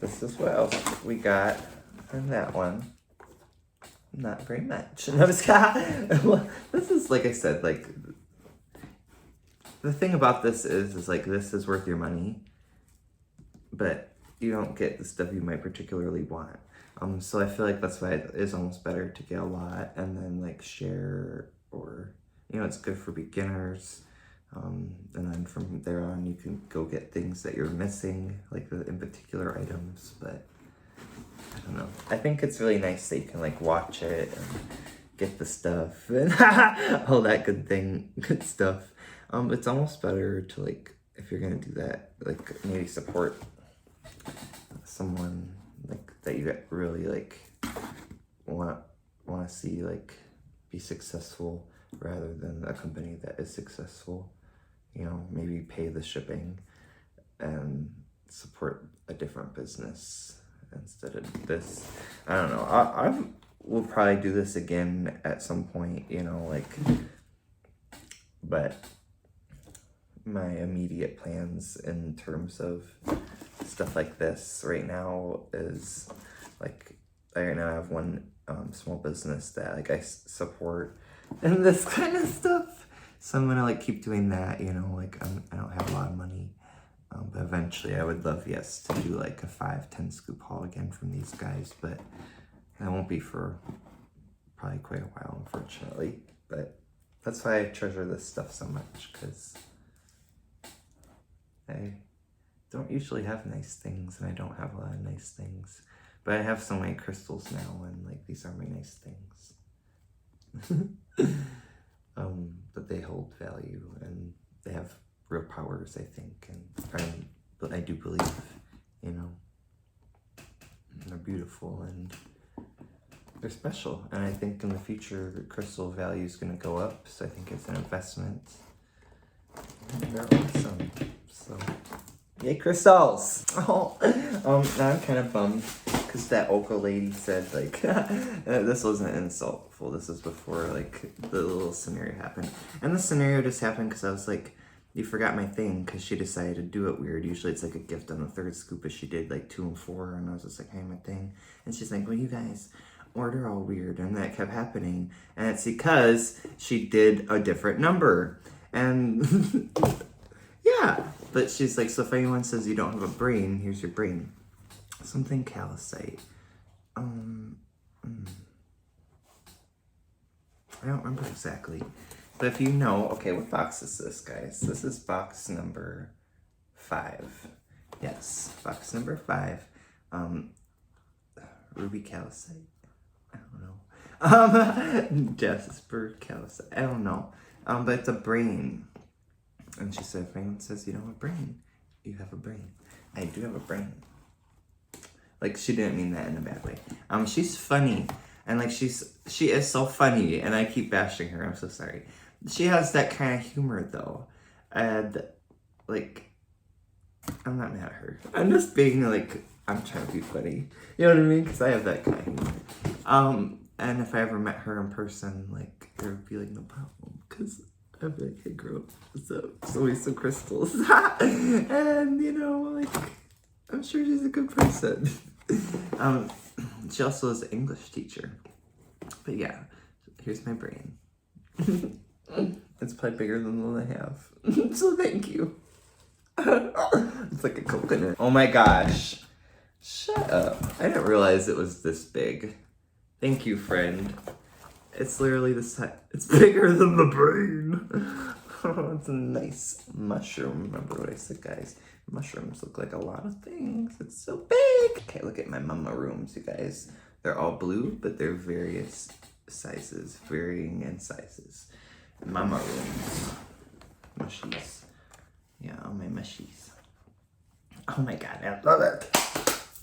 this is what else we got on that one. Not very much. No, well, this is, like I said, like, the thing about this is like, this is worth your money, but you don't get the stuff you might particularly want. So I feel like that's why it is almost better to get a lot and then like share, or, you know, it's good for beginners. And then from there on, you can go get things that you're missing, like the in particular items, but I don't know. I think it's really nice that you can like watch it and get the stuff and all that good stuff. It's almost better to, like, if you're gonna do that, like maybe support someone like that you really like want to see like be successful, rather than a company that is successful. You know, maybe pay the shipping and support a different business instead of this. I don't know. I will probably do this again at some point, you know, like, but my immediate plans in terms of stuff like this right now is like, right now I have one small business that like I support and this kind of stuff, so I'm gonna like keep doing that, you know, like I don't have a lot of money, but eventually I would love, yes, to do like a 5-10 scoop haul again from these guys, but that won't be for probably quite a while, unfortunately. But that's why I treasure this stuff so much, because I don't usually have nice things, and I don't have a lot of nice things. But I have so many crystals now, and like these are my nice things. But they hold value, and they have real powers, I think, but I do believe, you know, they're beautiful and they're special. And I think in the future, the crystal value is going to go up, so I think it's an investment. And they're awesome. So, yay, crystals! Oh, now I'm kind of bummed because that Oka lady said, like, this wasn't insultful. This was before, like, the little scenario happened. And the scenario just happened because I was like, you forgot my thing, because she decided to do it weird. Usually it's like a gift on the third scoop, but she did like 2 and 4, and I was just like, hey, my thing. And she's like, well, you guys order all weird, and that kept happening. And it's because she did a different number. And yeah, but she's like, so if anyone says you don't have a brain, here's your brain. Something calcite. I don't remember exactly. But if you know, okay, what box is this, guys? This is box number 5. Yes, box number 5. Ruby calcite. I don't know. Jasper calcite. I don't know. But it's a brain. And she said, if anyone says you don't have a brain, you have a brain. I do have a brain. Like, she didn't mean that in a bad way. She's funny. And like, she is so funny, and I keep bashing her. I'm so sorry. She has that kind of humor though. And like, I'm not mad at her. I'm just being like, I'm trying to be funny. You know what I mean? Because I have that kind of humor. And if I ever met her in person, like, there would be like no problem. Because I'd be like, hey girl, what's up? So we some crystals. And you know, like, I'm sure she's a good person. She also is an English teacher. But yeah, here's my brain. It's probably bigger than the one I have. So thank you. It's like a coconut. Oh my gosh. Shut up. I didn't realize it was this big. Thank you, friend. It's literally the size. It's bigger than the brain. It's a nice mushroom. Remember what I said, guys. Mushrooms look like a lot of things. It's so big. Okay, look at my mama rooms, you guys. They're all blue, but they're various sizes, varying in sizes. Mama rooms. Mushies. Yeah, all my mushies. Oh my god, I love it.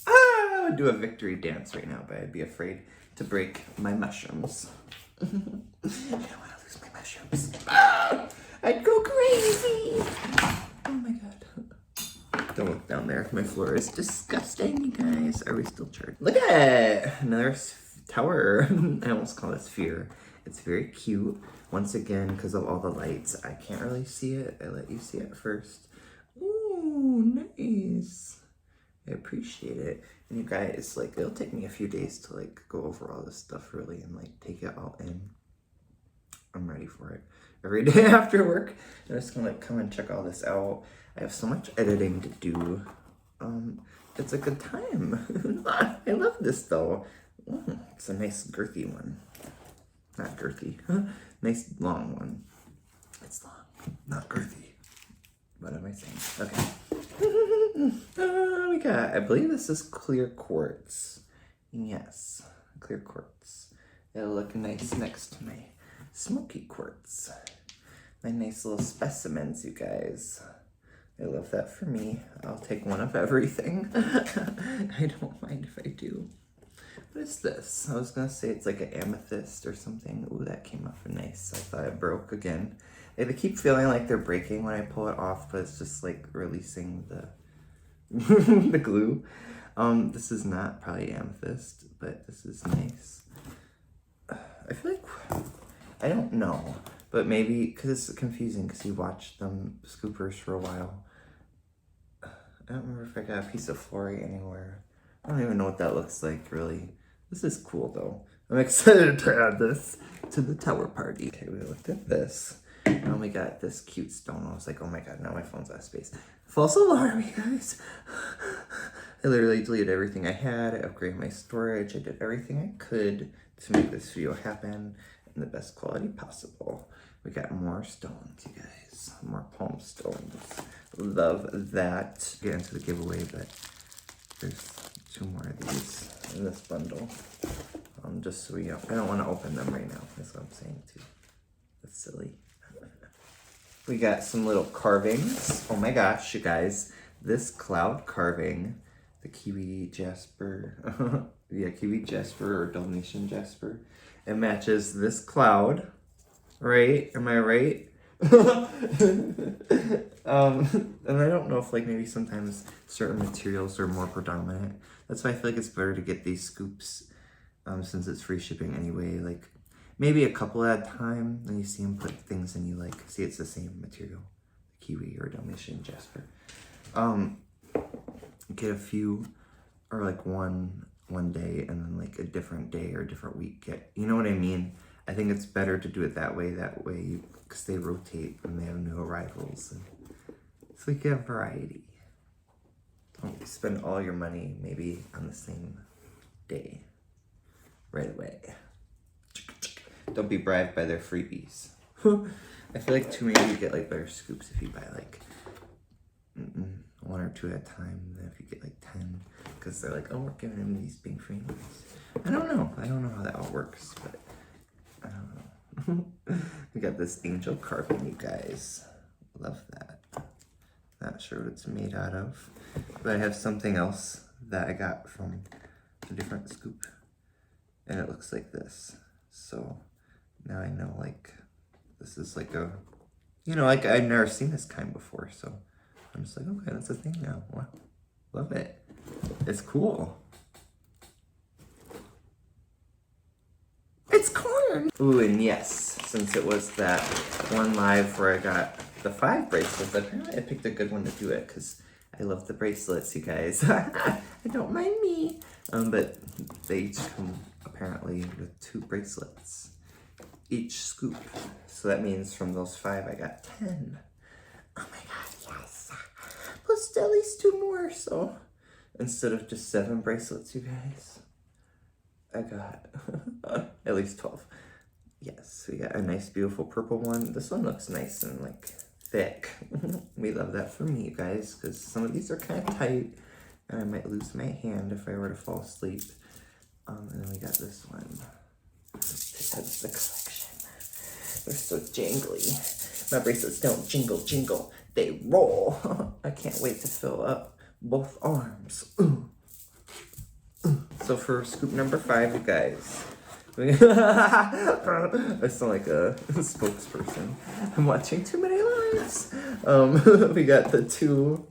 I would do a victory dance right now, but I'd be afraid to break my mushrooms. I don't want to lose my mushrooms. I'd go crazy. Oh my god. Don't look down there. My floor is disgusting, you guys. Are we still charged? Look at it. Another tower. I almost call it sphere. It's very cute. Once again, because of all the lights, I can't really see it. I let you see it first. Ooh, nice. I appreciate it. And you guys, like, it'll take me a few days to, like, go over all this stuff really and, like, take it all in. I'm ready for it. Every day after work, I'm just gonna, like, come and check all this out. I have so much editing to do. It's a good time. I love this, though. It's a nice girthy one. Not girthy. Nice long one. It's long, not girthy. What am I saying? Okay. We got, I believe this is clear quartz. Yes, clear quartz. It'll look nice next to my smoky quartz. My nice little specimens, you guys. I love that for me. I'll take one of everything. I don't mind if I do. What is this? I was gonna say it's like an amethyst or something. Ooh, that came off nice. I thought it broke again. They keep feeling like they're breaking when I pull it off, but it's just like releasing the the glue. This is not probably amethyst, but this is nice. I feel like, I don't know, but maybe, because it's confusing because you watched them scoopers for a while. I don't remember if I got a piece of flooring anywhere. I don't even know what that looks like, really. This is cool, though. I'm excited to add this to the tower party. Okay, we looked at this. And we got this cute stone. I was like, oh my god, now my phone's out of space. False alarm, you guys. I literally deleted everything I had. I upgraded my storage. I did everything I could to make this video happen in the best quality possible. We got more stones, you guys. More palm stones. Love that. Get into the giveaway, but there's 2 more of these in this bundle. Just so we know. I don't want to open them right now. That's what I'm saying too. That's silly. We got some little carvings. Oh my gosh, you guys. This cloud carving, the kiwi jasper. Yeah, kiwi jasper or Dalmatian jasper. It matches this cloud. Right? Am I right? And I don't know if like maybe sometimes certain materials are more predominant. That's why I feel like it's better to get these scoops since it's free shipping anyway. Like maybe a couple at a time, then you see them put things and you like see it's the same material, kiwi or Dalmatian jasper. Get a few or like one day and then like a different day or a different week. You know what I mean? I think it's better to do it that way you, because they rotate when they have new arrivals, and so we get variety. Don't spend all your money maybe on the same day right away. Don't be bribed by their freebies. I feel like too maybe you get like better scoops if you buy like 1 or 2 at a time than if you get like 10, because they're like, oh, we're giving them these big freebies. I don't know how that all works, but I don't know. We got this angel carving, you guys. Love that. Not sure what it's made out of, but I have something else that I got from a different scoop, and it looks like this. So now I know, like, this is like a, you know, like I've never seen this kind before, so I'm just like, okay, that's a thing now. Wow. Love it. It's cool. It's corn! Ooh, and yes, since it was that one live where I got the 5 bracelets, apparently I picked a good one to do it, because I love the bracelets, you guys. I don't mind me. But they each come apparently with 2 bracelets. Each scoop. So that means from those 5, I got 10. Oh my god, yes! Plus at least 2 more, so instead of just 7 bracelets, you guys, I got at least 12. Yes, we got a nice, beautiful purple one. This one looks nice and like thick. We love that for me, you guys, because some of these are kind of tight, and I might lose my hand if I were to fall asleep. And then we got this one. This has the collection. They're so jangly. My bracelets don't jingle, jingle. They roll. I can't wait to fill up both arms. Ooh. So for scoop number 5, you guys, I sound like a spokesperson. I'm watching too many lives. We got the 2,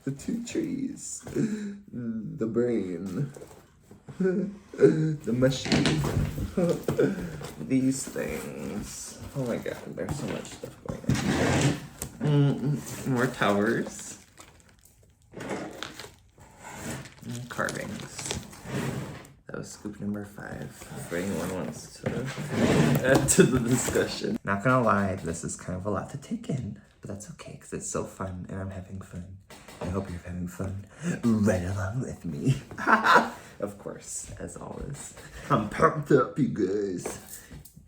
the 2 trees, the brain, the machine, these things. Oh my god, there's so much stuff going on. More towers. Carvings. That was scoop number 5. If anyone wants to add to the discussion. Not gonna lie, this is kind of a lot to take in, but that's okay because it's so fun and I'm having fun. I hope you're having fun right along with me. Of course, as always. I'm pumped up, you guys.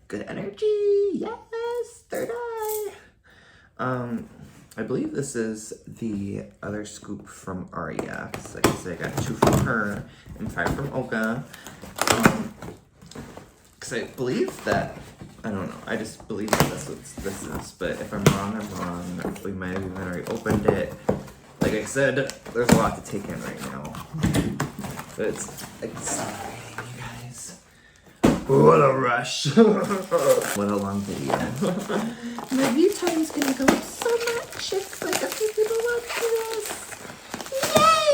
Good energy, yes, third eye. I believe this is the other scoop from Aria. So like I said, I got 2 from her and 5 from Oka. Because I believe that, I don't know, I just believe that that's what this is. But if I'm wrong, I'm wrong. We might have even already opened it. Like I said, there's a lot to take in right now. But it's exciting, you guys. What a rush. What a long video. My view time is gonna go up so much. It's like a few people watching this. Yay!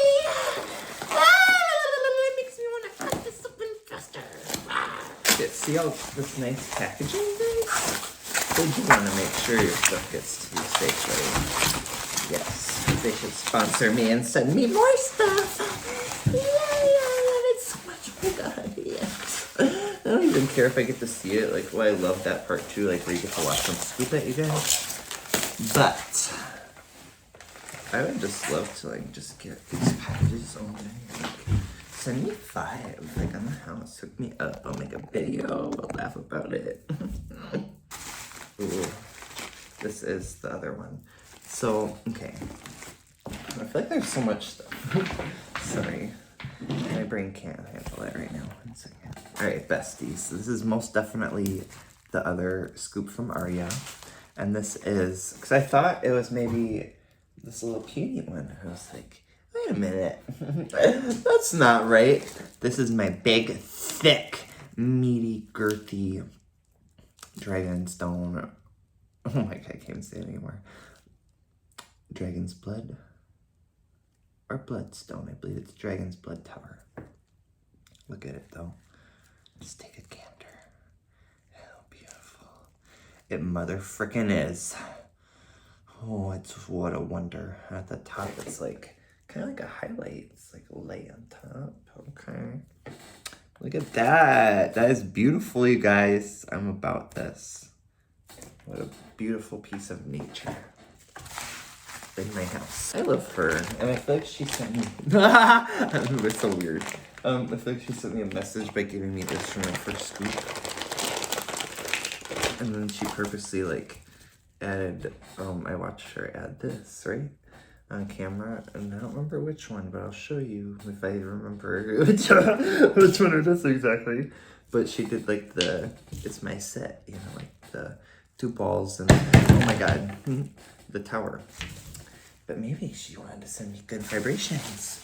It makes me want to cut this open faster. See all this nice packaging, guys? They do want to make sure your stuff gets to you safely. Yes, they should sponsor me and send me more stuff. Yay! I love it so much. Oh my god, yes. I don't even care if I get to see it. Like, well, I love that part too, like where you get to watch them scoop it, you guys. But I would just love to like just get these packages on there. Like, send me 5, like on the house. Hook me up. I'll make a video. I'll laugh about it. Ooh, this is the other one. So, okay. I feel like there's so much stuff. Sorry. My brain can't handle it right now. 1 second. Alright, besties. This is most definitely the other scoop from Aria. And this is, because I thought it was maybe this little cutie one. I was like, wait a minute. That's not right. This is my big, thick, meaty, girthy Dragonstone. Oh my god, I can't even say it anymore. Dragon's Blood. Or Bloodstone. I believe it's Dragon's Blood Tower. Look at it though. Just take a gander. How beautiful. It mother frickin' is. Oh, it's what a wonder. At the top, it's like kind of like a highlight. It's like a lay on top. Okay. Look at that. That is beautiful, you guys. I'm about this. What a beautiful piece of nature in my house. I love her, and I feel like she sent me. It's so weird. I feel like she sent me a message by giving me this for my first scoop, and then she purposely like added. I watched her add this right on camera, and I don't remember which one, but I'll show you if I remember which one it is exactly. But she did like the it's my set, you know, like the 2 balls and oh my god, the tower. But maybe she wanted to send me good vibrations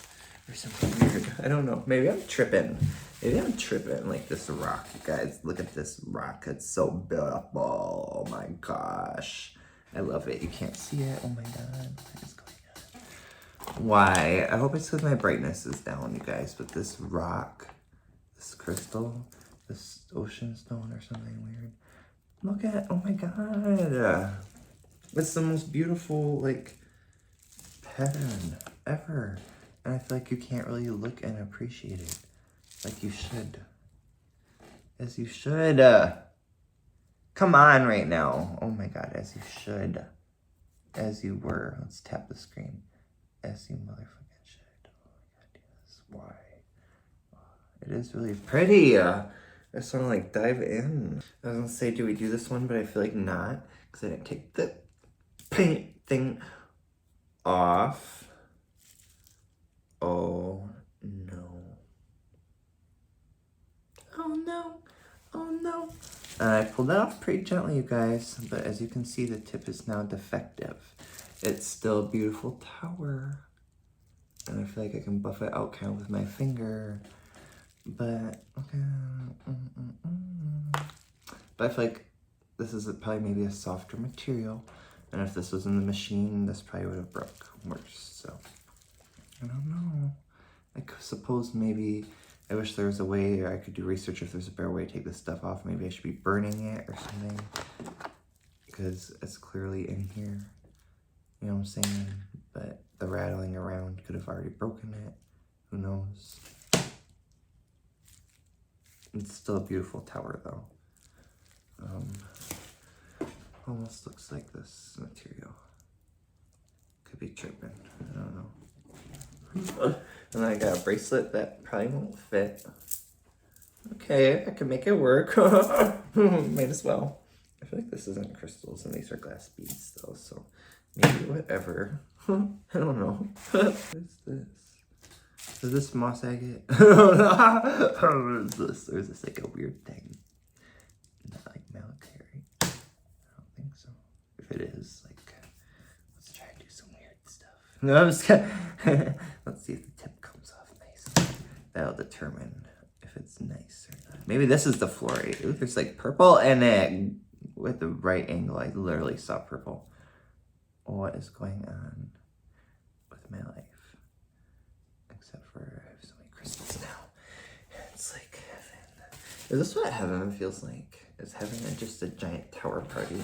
or something weird. I don't know. Maybe I'm tripping. Maybe I'm tripping. Like this rock, you guys. Look at this rock. It's so beautiful. Oh my gosh. I love it. You can't see it. Oh my god. What is going on? Why? I hope it's because my brightness is down, you guys. But this rock, this crystal, this ocean stone or something weird. Look at it. Oh my god. It's the most beautiful, like, pattern ever, and I feel like you can't really look and appreciate it like you should, as you should. Come on right now. Oh my god, as you should, as you were. Let's tap the screen. As you motherfucking should. Oh my god, yes. Why? It is really pretty. I just want to like dive in. I was gonna say, do we do this one, but I feel like not, because I didn't take the paint thing off. Oh no. Oh no. Oh no. I pulled it off pretty gently, you guys, but as you can see, the tip is now defective. It's still a beautiful tower, and I feel like I can buff it out kind of with my finger, but okay. But I feel like this is probably maybe a softer material. And if this was in the machine, this probably would have broke worse. So, I don't know. I suppose maybe, I wish there was a way, or I could do research if there's a better way to take this stuff off. Maybe I should be burning it or something, because it's clearly in here. You know what I'm saying? But the rattling around could have already broken it. Who knows? It's still a beautiful tower though. Almost looks like this material. Could be tripping. I don't know. And then I got a bracelet that probably won't fit. Okay, I can make it work. Might as well. I feel like this isn't crystals and these are glass beads though, so maybe whatever. I don't know. What is this? Is this moss agate? What is this? Or is this like a weird thing? Not like malachite. I don't think so. If it is, like, let's try and do some weird stuff. No, I'm just kidding. Let's see if the tip comes off nice. That'll determine if it's nice or not. Maybe this is the fluorite. Ooh, there's like purple in it. With the right angle, I literally saw purple. What is going on with my life? Except for I have so many crystals now. It's like heaven. Is this what heaven feels like? Is heaven just a giant tower party?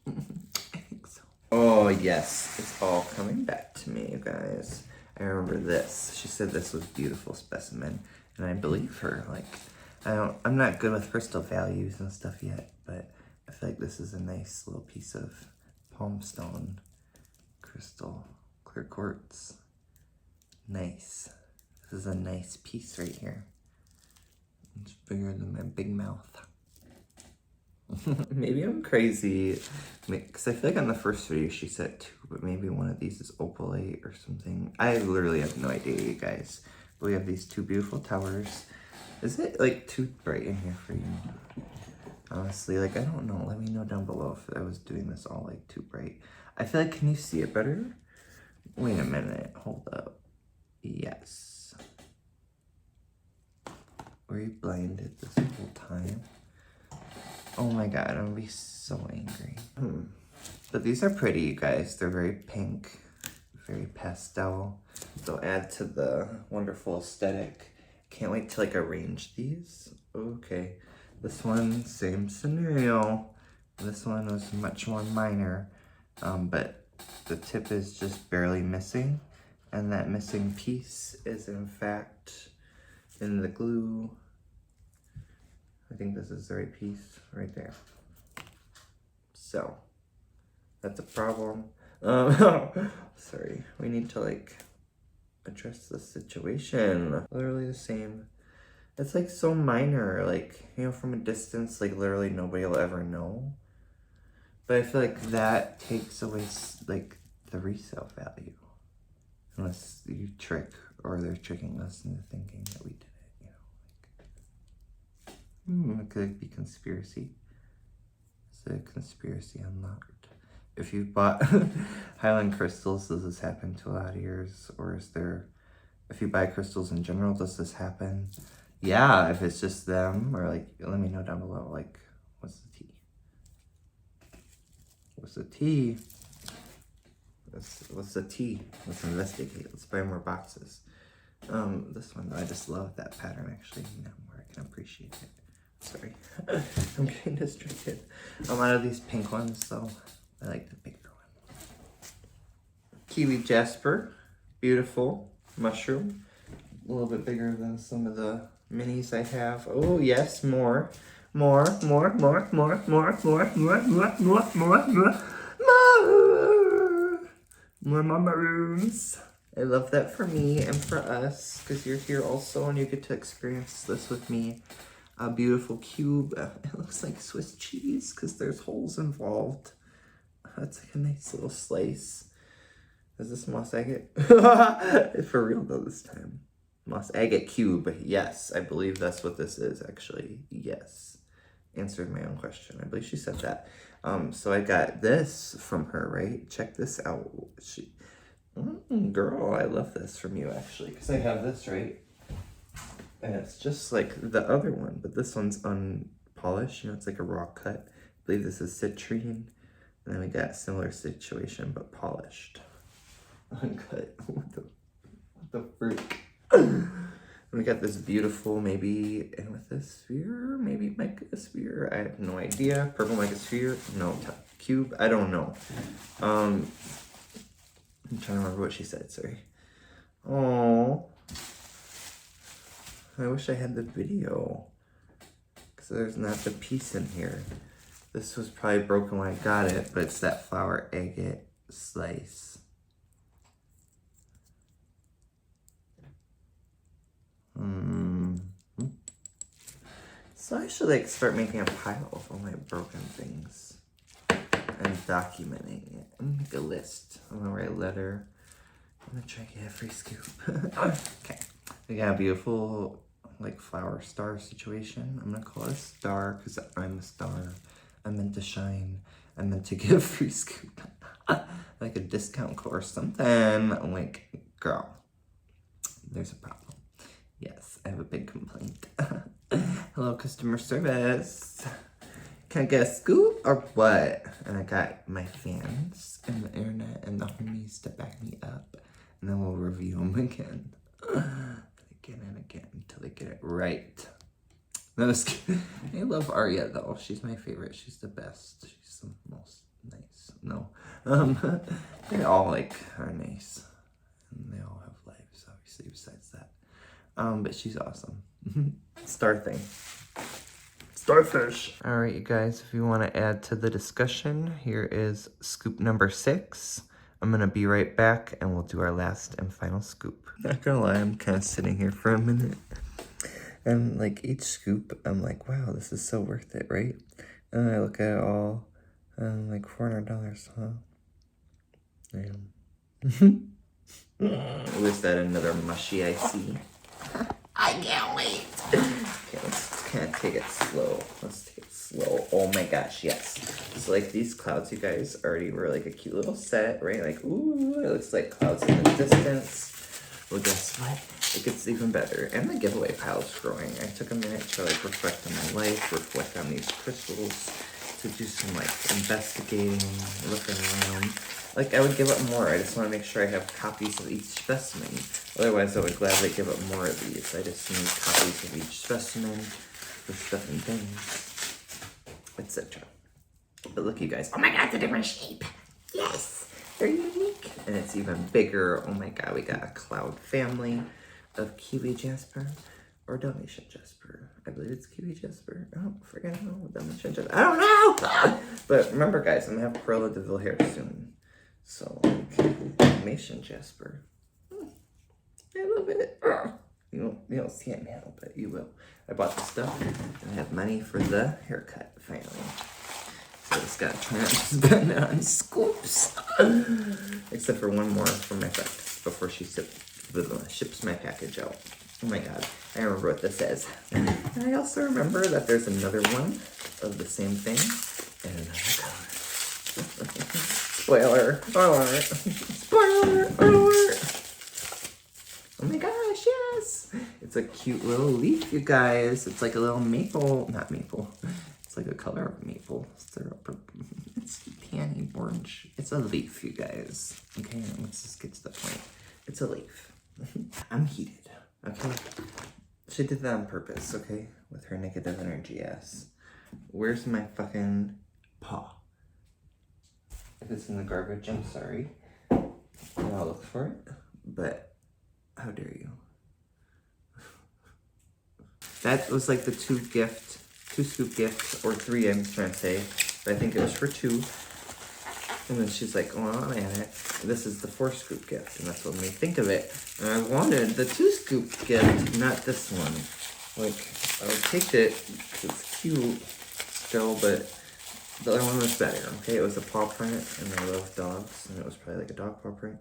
I think so. Oh yes, it's all coming back to me, you guys. I remember this. She said this was beautiful specimen, and I believe her. Like, I'm not good with crystal values and stuff yet, but I feel like this is a nice little piece of palm stone crystal, clear quartz. Nice. This is a nice piece right here. It's bigger than my big mouth. Maybe I'm crazy, because I feel like on the first video she said 2, but maybe one of these is opalite or something. I literally have no idea, you guys. But we have these 2 beautiful towers. Is it like too bright in here for you? Honestly, like, I don't know. Let me know down below if I was doing this all like too bright. I feel like, can you see it better? Wait a minute, hold up. Yes. Were you blinded this whole time? Oh my god, I'm gonna be so angry. But these are pretty, you guys. They're very pink, very pastel. They'll add to the wonderful aesthetic. Can't wait to like arrange these. Okay. This one, same scenario. This one was much more minor, but the tip is just barely missing. And that missing piece is in fact in the glue. I think this is the right piece right there. So, that's a problem. Sorry, we need to like address the situation. Literally the same. It's like so minor, like, you know, from a distance, like literally nobody will ever know. But I feel like that takes away like the resale value. Unless you trick, or they're tricking us into thinking that we did it, you know, like, it could be conspiracy. It's a conspiracy unlocked. If you bought Highland crystals, does this happen to a lot of yours? Or is there, if you buy crystals in general, does this happen? Yeah, if it's just them, or like, let me know down below, like, what's the tea? What's the tea? What's the tea? Let's investigate. Let's buy more boxes. This one, I just love that pattern, actually. Now more I can appreciate it. Sorry. I'm getting distracted. Out of these pink ones, though, I like the bigger one. Kiwi Jasper. Beautiful. Mushroom. A little bit bigger than some of the minis I have. Oh, yes, more. More maroons. I love that for me and for us, because you're here also and you get to experience this with me. A beautiful cube. It looks like Swiss cheese because there's holes involved. That's like a nice little slice. Is this moss agate? For real though this time. Moss agate cube. Yes, I believe that's what this is actually. Yes. Answered my own question. I believe she said that. So I got this from her, right? Check this out. Girl, I love this from you actually, because I have this, right? And it's just like the other one, but this one's unpolished. You know, it's like a raw cut. I believe this is citrine. And then we got a similar situation, but polished. Uncut. What the freak? We got this beautiful, maybe amethysphere, maybe megasphere. I have no idea. Purple megasphere. No, cube. I don't know. I'm trying to remember what she said, sorry. Oh, I wish I had the video. Because there's not the piece in here. This was probably broken when I got it, but it's that flour agate slice. So I should like start making a pile of all my broken things and documenting it. I'm gonna make a list. I'm gonna write a letter. I'm gonna try to get a free scoop. Okay, we got a beautiful like flower star situation. I'm gonna call it a star because I'm a star. I meant to shine. I meant to get a free scoop. Like a discount code or something. I'm like, girl, there's a problem. Yes, I have a big complaint. Hello, customer service. Can I get a scoop or what? And I got my fans and the internet and the homies to back me up. And then we'll review them again. Again and again until they get it right. No, I love Arya though. She's my favorite. She's the best. She's the most nice. No. They all like are nice. And they all have lives, obviously, besides that. But she's awesome. Star thing. Starfish. All right, you guys, if you want to add to the discussion, here is scoop number 6. I'm going to be right back and we'll do our last and final scoop. Not gonna lie, I'm kind of sitting here for a minute. And like each scoop, I'm like, wow, this is so worth it, right? And then I look at it all, and I'm like, $400, huh? Damn. Was that another mushy I see? I can't wait. Okay, let's kind of take it slow. Let's take it slow. Oh my gosh, yes. So like these clouds, you guys, already were like a cute little set, right? Like, ooh, it looks like clouds in the distance. Well, guess what? It gets even better. And the giveaway pile's growing. I took a minute to like reflect on my life, reflect on these crystals, to do some like investigating, looking around. Like I would give up more. I just want to make sure I have copies of each specimen. Otherwise, I would gladly give up more of these. I just need copies of each specimen for stuff and things, etc. But look, you guys. Oh my God, it's a different shape. Yes, they're unique. And it's even bigger. Oh my God, we got a cloud family of kiwi jasper or Dalmatian jasper. I believe it's kiwi jasper. Oh, I forget how Dalmatian jasper. I don't know. But remember, guys, I'm gonna have Perla de Ville hair soon. So, like, Dalmatian jasper. I love it. You don't see it now, but you will. I bought the stuff and I have money for the haircut finally. So I just gotta try not to spend it on scoops. Except for one more for my friend before she ships my package out. Oh my God, I remember what this says. And I also remember that there's another one of the same thing and another color. Spoiler alert. Spoiler alert. Oh my gosh, yes! It's a cute little leaf, you guys. It's like a little maple, not maple. It's like a color of maple syrup. It's tanny orange. It's a leaf, you guys. Okay, let's just get to the point. It's a leaf. I'm heated, okay? She did that on purpose, okay? With her negative energy ass. Where's my fucking paw? If it's in the garbage, I'm sorry. I'll look for it, but how dare you? That was like the two scoop gift, or 3 I'm trying to say, but I think it was for 2. And then she's like, oh, I'm at it. This is the 4 scoop gift, and that's what made me think of it. And I wanted the 2 scoop gift, not this one. Like, I would take it, because it's cute still, but the other one was better, okay? It was a paw print, and I love dogs, and it was probably like a dog paw print.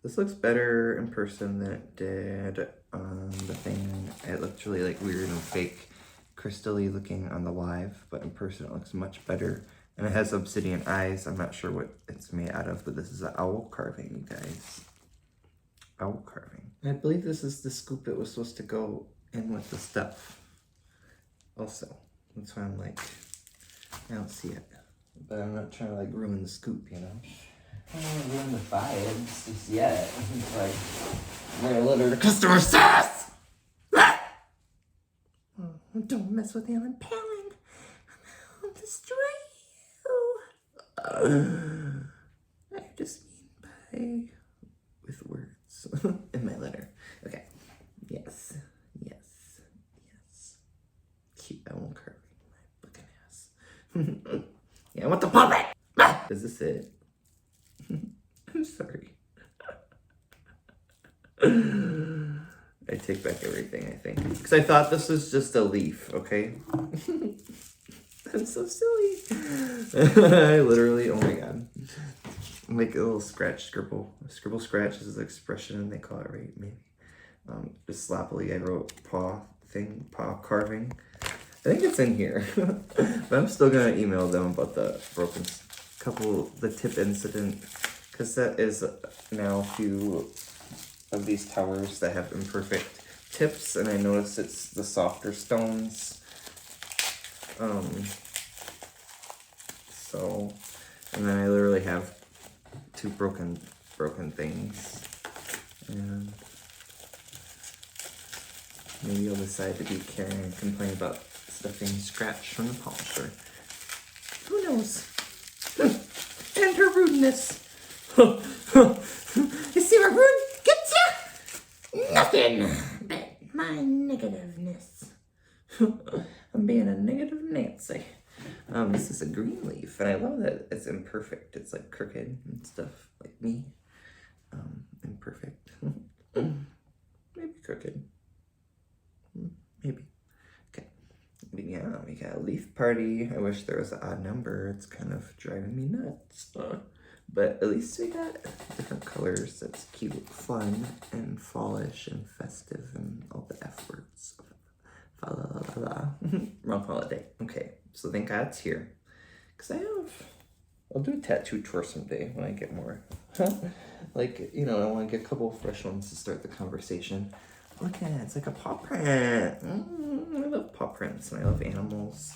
This looks better in person than it did on the thing. It looked really like weird and fake, crystal-y looking on the live, but in person it looks much better. And it has obsidian eyes. I'm not sure what it's made out of, but this is an owl carving, you guys. Owl carving. And I believe this is the scoop it was supposed to go in with the stuff. Also, that's why I'm like, I don't see it. But I'm not trying to like ruin the scoop, you know? I don't want to ruin the vibes just yet. It's like, I'm gonna let her customer service! Oh, don't mess with allenpallen. I'll destroy you. I just mean by Yeah, I want the puppet! Is this it? I'm sorry. I take back everything, I think. Because I thought this was just a leaf, okay? I'm so silly. I literally, oh my god. Like a little scratch, scribble. Scribble scratch is the expression they call it, right? Maybe. Just sloppily I wrote paw carving. I think it's in here. But I'm still gonna email them about the the tip incident. Because that is now a few of these towers that have imperfect tips, and I noticed it's the softer stones. So, and then I literally have two broken things, and maybe you'll decide to be caring and complain about stuff being scratched from the polisher. Who knows? And her rudeness. You see where rude gets you? Nothing but my negativeness. I'm being a negative Nancy. This is a green leaf, and I love that it's imperfect. It's like crooked and stuff, like me. Imperfect. Maybe crooked. Maybe. Okay. But yeah, we got a leaf party. I wish there was an odd number. It's kind of driving me nuts. But at least we got different colors. That's cute, fun, and fallish, and festive, and all the F words. Wrong holiday. Okay, so thank God it's here. Because I'll do a tattoo tour someday when I get more. Like, you know, I want to get a couple of fresh ones to start the conversation. Look at it, it's like a paw print. I love paw prints, and I love animals.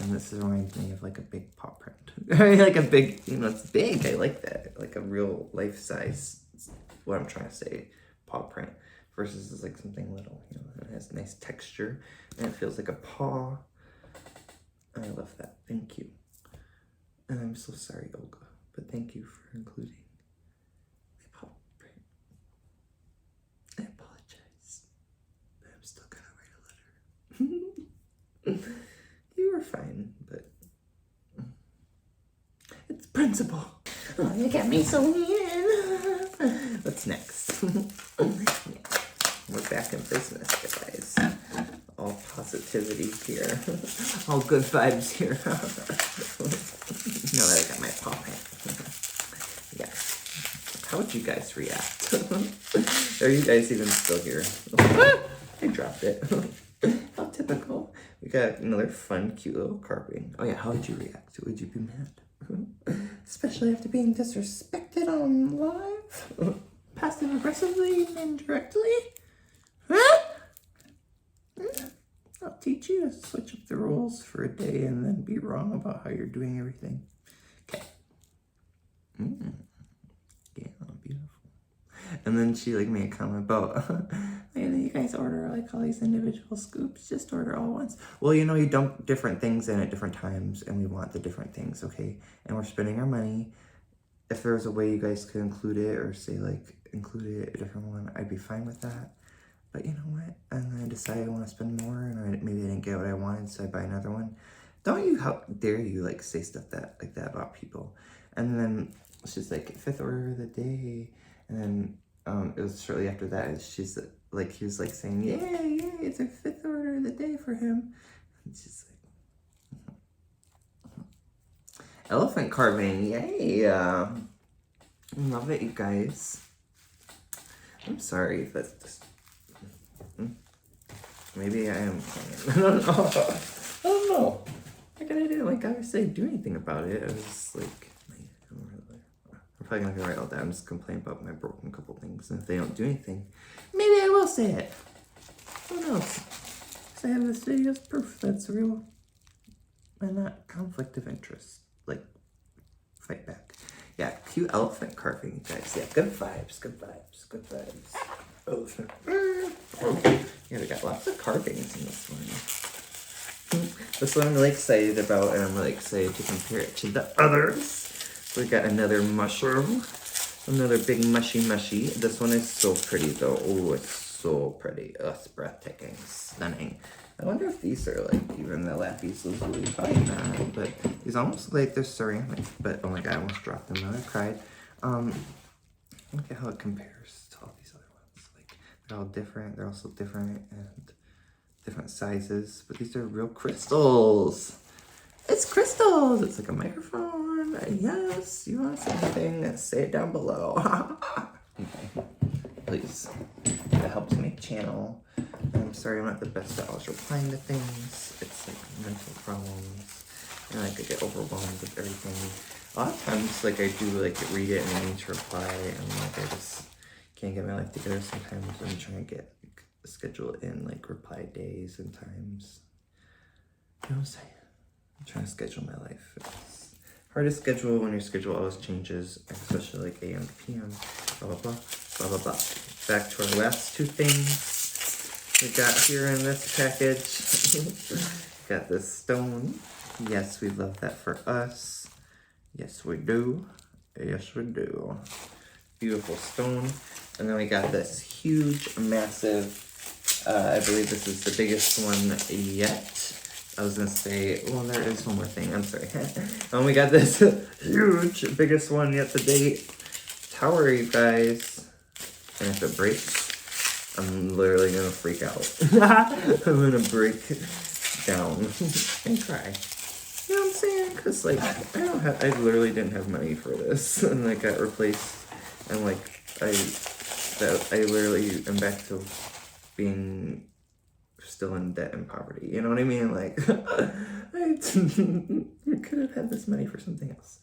And this reminds me of like a big paw print. Like a big, you know, it's big. I like that. Like a real life size, what I'm trying to say, paw print. Versus is like something little, you know, it has nice texture and it feels like a paw. I love that. Thank you. And I'm so sorry, Olga, but thank you for including my paw print. I apologize, but I'm still gonna write a letter. You were fine, but it's principle. Oh, you got me so weird. What's next? We're back in business, guys. All positivity here. All good vibes here. Now that I got my paw print. Yeah. How would you guys react? Are you guys even still here? I dropped it. How typical. We got another fun, cute little carving. Oh yeah, how would you react? Would you be mad? Especially after being disrespected on live? Passive aggressively and indirectly? Huh? I'll teach you to switch up the rules for a day and then be wrong about how you're doing everything. Okay. Yeah, beautiful. And then she like made a comment about, you guys order like all these individual scoops, just order all once. Well, you know, you dump different things in at different times and we want the different things, okay? And we're spending our money. If there was a way you guys could include it or say like, include it a different one, I'd be fine with that. But you know what? And then I decided I want to spend more and maybe I didn't get what I wanted, so I buy another one. Don't you, how dare you like say stuff like that about people. And then she's like, 5th order of the day. And then it was shortly after that, she's like, he was like saying, yeah, it's a 5th order of the day for him. And she's like, elephant carving, yay. Love it, you guys. I'm sorry if that's just, maybe I am playing. I don't know. What can I do? Like, obviously I do anything about it. I was just like, I'm probably not gonna write all that. I'm just complaining about my broken couple things. And if they don't do anything, maybe I will say it. Who knows? Because I have this video as proof that's real and not conflict of interest. Like, fight back. Yeah, cute elephant carving, you guys. Yeah, good vibes, good vibes, good vibes. Elephant. Yeah, we got lots of carvings in this one. This one I'm really excited about, and I'm really excited to compare it to the others. We got another mushroom, another big mushy. This one is so pretty though. Oh, it's so pretty. Oh, it's breathtaking, stunning. I wonder if these are like even the Lappies Lazuli. Probably not, but these almost look like they're ceramic. But oh my god, I almost dropped them and I cried. Look at how it compares to all these other ones. Like they're all different. They're also different and different sizes. But these are real crystals. It's crystals. It's like a microphone. Yes, you want something? Say it down below. Okay. Please. That helps me channel. I'm sorry I'm not the best at always replying to things. It's like mental problems. And like I get overwhelmed with everything. A lot of times like I do like read it and I need to reply and like I just can't get my life together. Sometimes I'm trying to get like, schedule in like reply days and times. You know what I'm saying? I'm trying to schedule my life. It's hard to schedule when your schedule always changes, especially like AM to PM, blah blah blah, blah blah blah. Back to our last two things we got here in this package. Got this stone. Yes, we love that for us. Yes, we do. Yes, we do. Beautiful stone. And then we got this huge, massive, I believe this is the biggest one yet. I was gonna say, well, there is one more thing. I'm sorry. And we got this huge, biggest one yet to date tower, you guys. And if it breaks, I'm literally gonna freak out. I'm gonna break down and cry. You know what I'm saying? Cause like I literally didn't have money for this, and I got replaced, and like I literally am back to being still in debt and poverty. You know what I mean? Like I could have had this money for something else.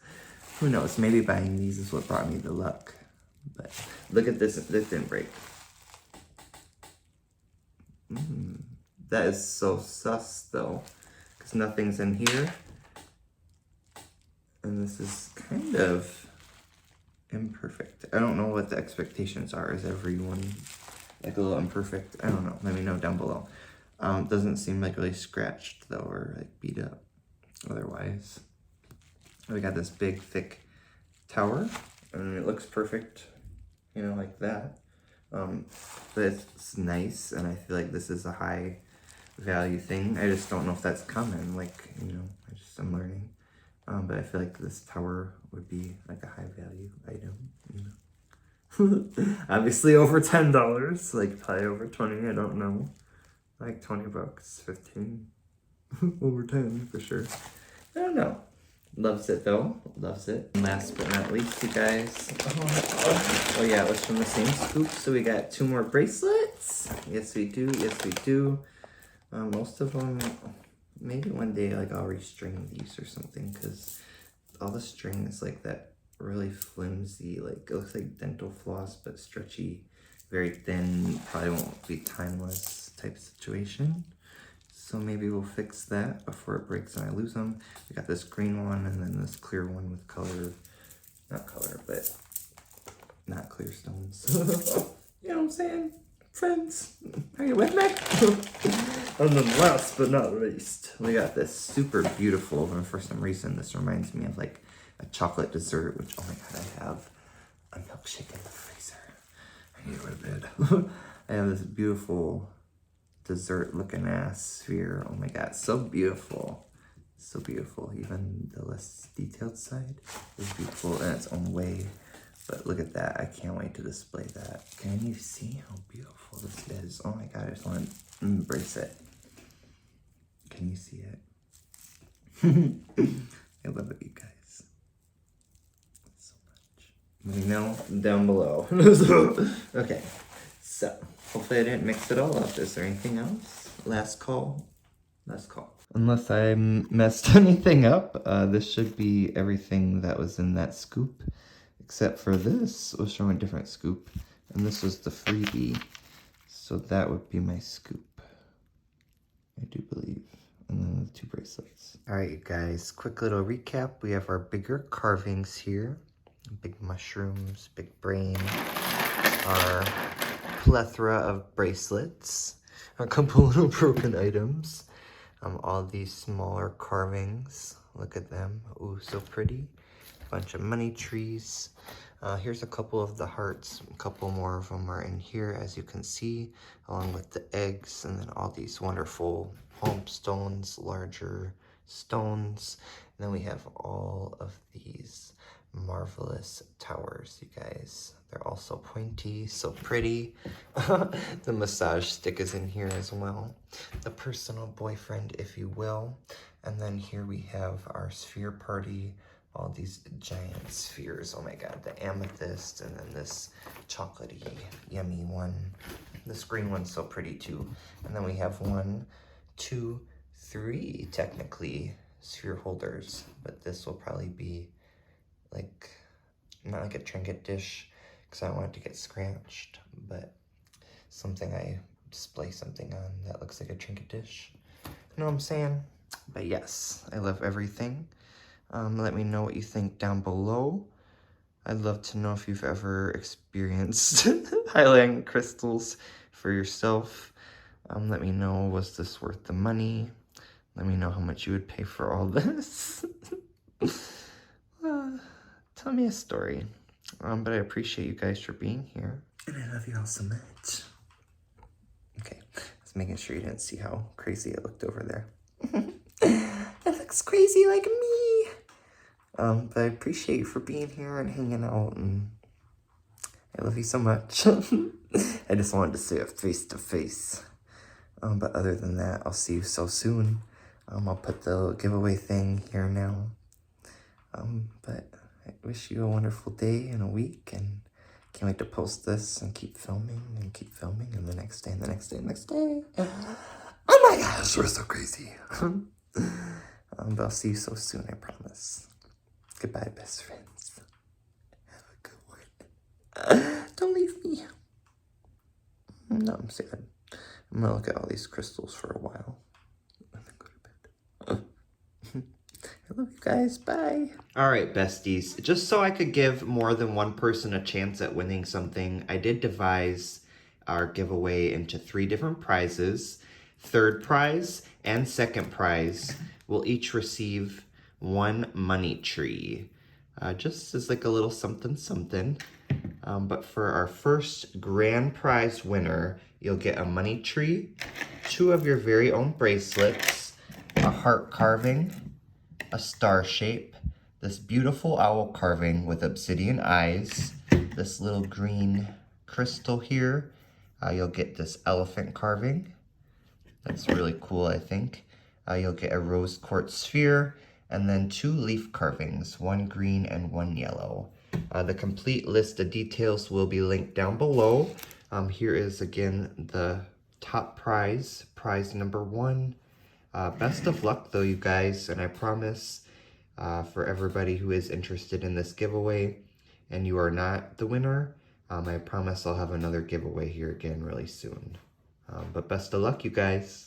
Who knows? Maybe buying these is what brought me the luck. But look at this. This didn't break. That is so sus though, because nothing's in here. And this is kind of imperfect. I don't know what the expectations are. Is everyone like a little imperfect? I don't know. Let me know down below. Doesn't seem like really scratched though, or like beat up otherwise. We got this big thick tower and it looks perfect, you know, like that. But it's nice, and I feel like this is a high value thing. I just don't know if that's common, like, you know, I'm learning. But I feel like this tower would be like a high value item, you know. Obviously over $10, like probably over 20, I don't know. Like 20 bucks, 15, over 10 for sure. I don't know. Loves it though, loves it. And last but not least, you guys. Oh yeah, it was from the same scoop. So we got 2 more bracelets. Yes we do, yes we do. Most of them, maybe one day like I'll restring these or something, because all the string is like that really flimsy, like it looks like dental floss but stretchy, very thin, probably won't be timeless type situation. So maybe we'll fix that before it breaks and I lose them. We got this green one and then this clear one with color, not color, but not clear stones. You know what I'm saying? Friends, are you with me? And then last but not least, we got this super beautiful, and for some reason this reminds me of like a chocolate dessert, which, oh my god, I have a milkshake in the freezer. I need to go to bed. I have this beautiful dessert looking ass sphere. Oh my god, so beautiful. So beautiful. Even the less detailed side is beautiful in its own way. But look at that. I can't wait to display that. Can you see how beautiful this is? Oh my god, I just want to embrace it. Can you see it? I love it, you guys. So much. Let me know down below. Okay, so hopefully I didn't mix it all up. Is there anything else? Last call? Last call. Unless I messed anything up, this should be everything that was in that scoop. Except for this was from a different scoop, and this was the freebie, so that would be my scoop, I do believe, and then the 2 bracelets. Alright you guys, quick little recap. We have our bigger carvings here, big mushrooms, big brain, our plethora of bracelets, a couple little broken items, all these smaller carvings, look at them, ooh, so pretty. Bunch of money trees, Here's a couple of the hearts. A couple more of them are in here, as you can see, along with the eggs, and then all these wonderful home stones, larger stones. And then we have all of these marvelous towers, you guys. They're all so pointy, so pretty. The massage stick is in here as well. The personal boyfriend, if you will. And then here we have our sphere party. All these giant spheres. Oh my god, the amethyst, and then this chocolatey, yummy one. This green one's so pretty too. And then we have 1, 2, 3 technically sphere holders, but this will probably be like, not like a trinket dish, because I don't want it to get scratched, but something I display something on that looks like a trinket dish. You know what I'm saying? But yes, I love everything. Let me know what you think down below. I'd love to know if you've ever experienced Highland crystals for yourself. Let me know, was this worth the money? Let me know how much you would pay for all this. Tell me a story. But I appreciate you guys for being here. And I love you all so much. Okay, just making sure you didn't see how crazy it looked over there. It looks crazy like me. But I appreciate you for being here and hanging out, and I love you so much. I just wanted to say it face to face. But other than that, I'll see you so soon. I'll put the giveaway thing here now. But I wish you a wonderful day and a week, and can't wait to post this and keep filming and keep filming, and the next day and the next day and the next day. Oh my gosh, we're so crazy. But I'll see you so soon, I promise. Goodbye, best friends. Have a good one. Don't leave me. No, I'm sad. I'm gonna look at all these crystals for a while and then go to bed. I love you guys. Bye. All right, besties. Just so I could give more than one person a chance at winning something, I did devise our giveaway into 3 different prizes. Third prize and second prize will each receive 1 money tree, just as like a little something something. But for our first grand prize winner, you'll get a money tree, 2 of your very own bracelets, a heart carving, a star shape, this beautiful owl carving with obsidian eyes, this little green crystal here. You'll get this elephant carving. That's really cool, I think. You'll get a rose quartz sphere, and then 2 leaf carvings, 1 green and 1 yellow. The complete list of details will be linked down below. Here is again the top prize, prize number 1. Best of luck though, you guys, and I promise for everybody who is interested in this giveaway and you are not the winner, I promise I'll have another giveaway here again really soon. But best of luck, you guys.